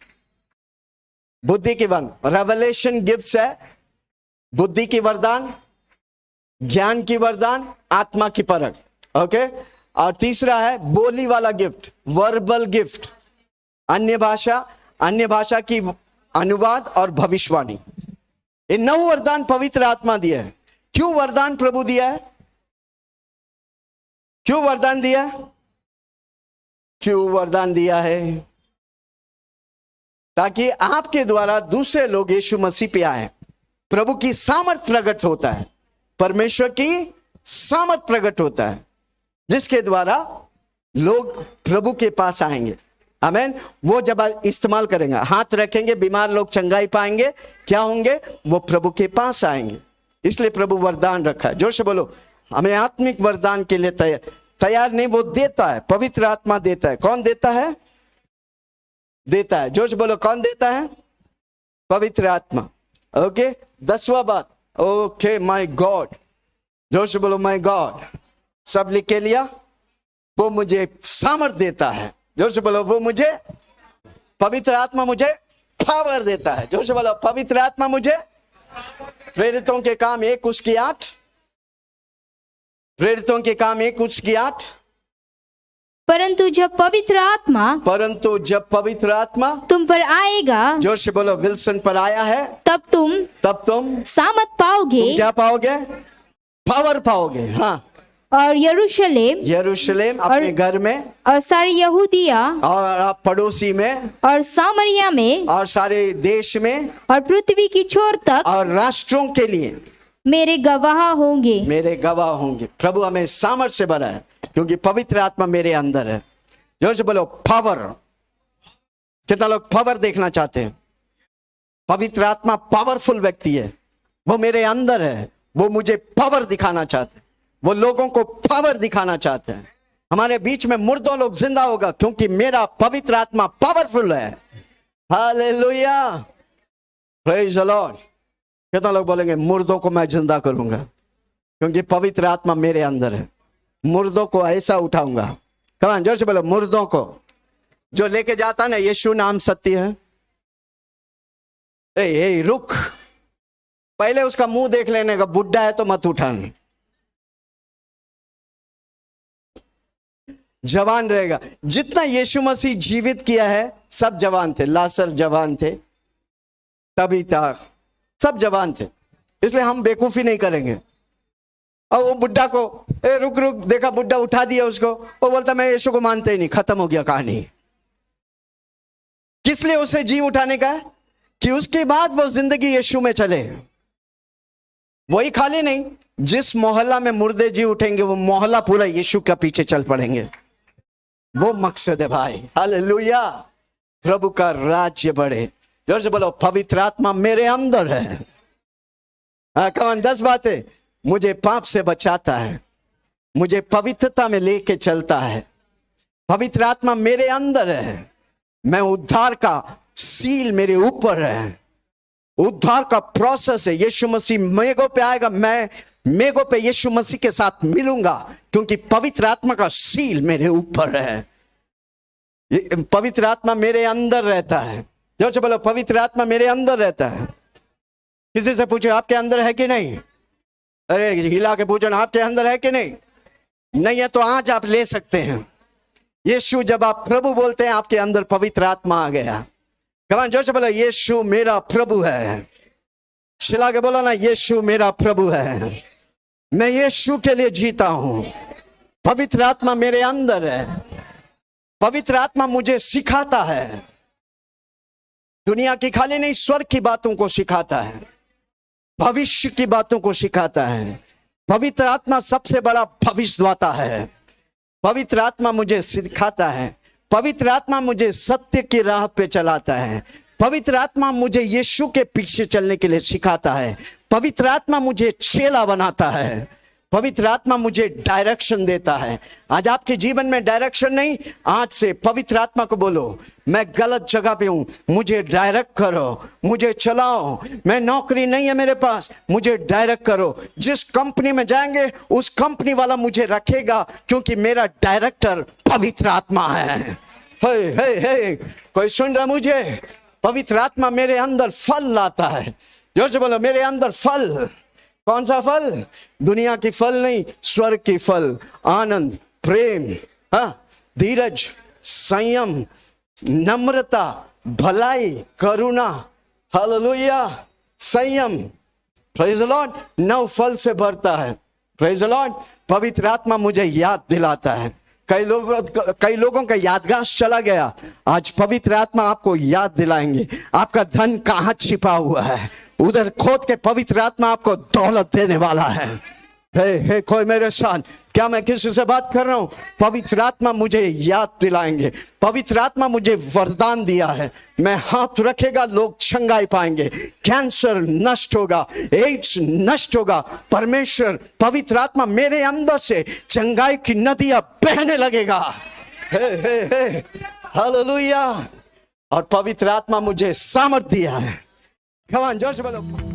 बुद्धि की वरदान, रेवलेशन गिफ्ट्स है। बुद्धि की वरदान, ज्ञान की वरदान, आत्मा की परख। ओके, और तीसरा है बोली वाला गिफ्ट, वर्बल गिफ्ट, अन्य भाषा की अनुवाद और भविष्यवाणी। ये 9 वरदान पवित्र आत्मा दिया है। क्यों वरदान प्रभु दिया है? क्यों वरदान दिया? क्यों वरदान दिया है? ताकि आपके द्वारा दूसरे लोग यीशु मसीह पे आए। प्रभु की सामर्थ प्रकट होता है, परमेश्वर की सामर्थ प्रकट होता है, जिसके द्वारा लोग प्रभु के पास आएंगे। आमेन। वो जब इस्तेमाल करेंगे, हाथ रखेंगे, बीमार लोग चंगाई पाएंगे, क्या होंगे? वो प्रभु के पास आएंगे। इसलिए प्रभु वरदान रखा है। जोर से बोलो, हमें आत्मिक वरदान के लिए तैयार नहीं, वो देता है, पवित्र आत्मा देता है। कौन देता है? देता है। जोर से बोलो, कौन देता है? पवित्र आत्मा। ओके, 10वां बात, ओके, माय गॉड। जोर से बोलो, माय गॉड। सब लिख के लिया? वो मुझे सामर्थ देता है। जोर से बोलो, वो मुझे, पवित्र आत्मा मुझे पावर देता है। जोर से बोलो, पवित्र आत्मा मुझे। प्रेरितों के काम 1:8, प्रेरितों के काम 1:8। परंतु जब पवित्र आत्मा तुम पर आएगा, जोर से बोलो, विल्सन पर आया है, तब तुम सामर्थ पाओगे। तुम क्या पाओगे? पावर पाओगे। हाँ, और यरूशलेम अपने घर में, और सारी यहूदिया, और पड़ोसी में, और सामरिया में, और सारे देश में, और पृथ्वी की छोर तक और राष्ट्रों के लिए मेरे गवाह होंगे। मेरे गवाह होंगे। प्रभु हमें सामर्थ से भरा है, क्योंकि पवित्र आत्मा मेरे अंदर है। जोर से बोलो, पावर। कितना लोग पावर देखना चाहते हैं? पवित्र आत्मा पावरफुल व्यक्ति है, वो मेरे अंदर है, वो मुझे पावर दिखाना चाहते हैं, वो लोगों को पावर दिखाना चाहते हैं। हमारे बीच में मुर्दों लोग जिंदा होगा, क्योंकि मेरा पवित्र आत्मा पावरफुल है। Hallelujah, praise the Lord. कितना लोग बोलेंगे, मुर्दों को मैं जिंदा करूंगा, क्योंकि पवित्र आत्मा मेरे अंदर है। मुर्दों को ऐसा उठाऊंगा। कमान, जोर से बोलो, मुर्दों को जो लेके जाता ना, यीशु नाम सत्य है। ए रुक, पहले उसका मुंह देख लेने का। बुढ़ा है तो मत उठाने, जवान रहेगा। जितना यीशु मसीह जीवित किया है, सब जवान थे। लासर जवान थे, तभी तक सब जवान थे। इसलिए हम बेवकूफी नहीं करेंगे। और वो बुढ़ा को, ए रुक, देखा बुढ़ा उठा दिया उसको, वो बोलता मैं यीशु को मानते ही नहीं, खत्म हो गया कहानी। किस लिए उसे जी उठाने का है? कि उसके बाद वो जिंदगी यीशु में चले। वही खाली नहीं, जिस मोहल्ला में मुर्दे जी उठेंगे, वो मोहल्ला पूरा यीशु का पीछे चल पड़ेंगे। वो मकसद है भाई। हालेलुया, प्रभु का राज्य बढ़े। जोर से बोलो, पवित्र आत्मा मेरे अंदर है। कमान, 10 बातें। मुझे पाप से बचाता है, मुझे पवित्रता में लेके चलता है। पवित्र आत्मा मेरे अंदर है, मैं उद्धार का सील मेरे ऊपर है। उद्धार का प्रोसेस है। यीशु मसीह मेघों पे आएगा, मैं मेघों पे यीशु मसीह के साथ मिलूंगा, क्योंकि पवित्र आत्मा का सील मेरे ऊपर है। पवित्र आत्मा मेरे अंदर रहता है। जो बोलो, पवित्र आत्मा मेरे अंदर रहता है। किसी से पूछो, आपके अंदर है कि नहीं? अरे हिला के पूछो, आपके अंदर है कि नहीं? नहीं है तो आज आप ले सकते हैं। यीशु, जब आप प्रभु बोलते हैं, आपके अंदर पवित्र आत्मा आ गया। कमान, जोर से बोलो, यीशु मेरा प्रभु है। चिल्ला के बोलो ना, यीशु मेरा प्रभु है। मैं यीशु के लिए जीता हूं। पवित्र आत्मा मेरे अंदर है। पवित्र आत्मा मुझे सिखाता है, दुनिया की खाली नहीं, स्वर्ग की बातों को सिखाता है, भविष्य की बातों को सिखाता है। पवित्र आत्मा सबसे बड़ा भविष्यद्वक्ता है। पवित्र आत्मा मुझे सिखाता है। पवित्र आत्मा मुझे सत्य की राह पे चलाता है। पवित्र आत्मा मुझे यीशु के पीछे चलने के लिए सिखाता है। पवित्र आत्मा मुझे चेला बनाता है। पवित्र आत्मा मुझे डायरेक्शन देता है। आज आपके जीवन में डायरेक्शन नहीं, आज से पवित्र आत्मा को बोलो, मैं गलत जगह पे हूं, मुझे डायरेक्ट करो, मुझे चलाओ। मैं नौकरी नहीं है मेरे पास, मुझे डायरेक्ट करो। जिस कंपनी में जाएंगे उस कंपनी वाला मुझे रखेगा, क्योंकि मेरा डायरेक्टर पवित्र आत्मा है। हे हे हे, कोई सुन रहा मुझे? पवित्र आत्मा मेरे अंदर फल लाता है। जोर से बोलो, मेरे अंदर फल। कौन सा फल? दुनिया की फल नहीं, स्वर्ग की फल। आनंद, प्रेम, धीरज, संयम, नम्रता, भलाई, करुणा। हालेलुया, संयम। Praise the Lord. 9 फल से भरता है। Praise the Lord. पवित्र आत्मा मुझे याद दिलाता है। कई लोगों का यादगाश चला गया, आज पवित्र आत्मा आपको याद दिलाएंगे आपका धन कहाँ छिपा हुआ है, उधर खोद के पवित्र आत्मा आपको दौलत देने वाला है। हे कोई मेरे साथ, क्या मैं किसी से बात कर रहा हूं? पवित्र आत्मा मुझे याद दिलाएंगे, पवित्र आत्मा मुझे वरदान दिया है, मैं हाथ रखेगा लोग चंगाई पाएंगे, कैंसर नष्ट होगा, एड्स नष्ट होगा। परमेश्वर पवित्र आत्मा मेरे अंदर से चंगाई की नदियां बहने लगेगा। हे हालेलुया। और पवित्र आत्मा मुझे सामर्थ दिया है। कमान जोर से बोलो।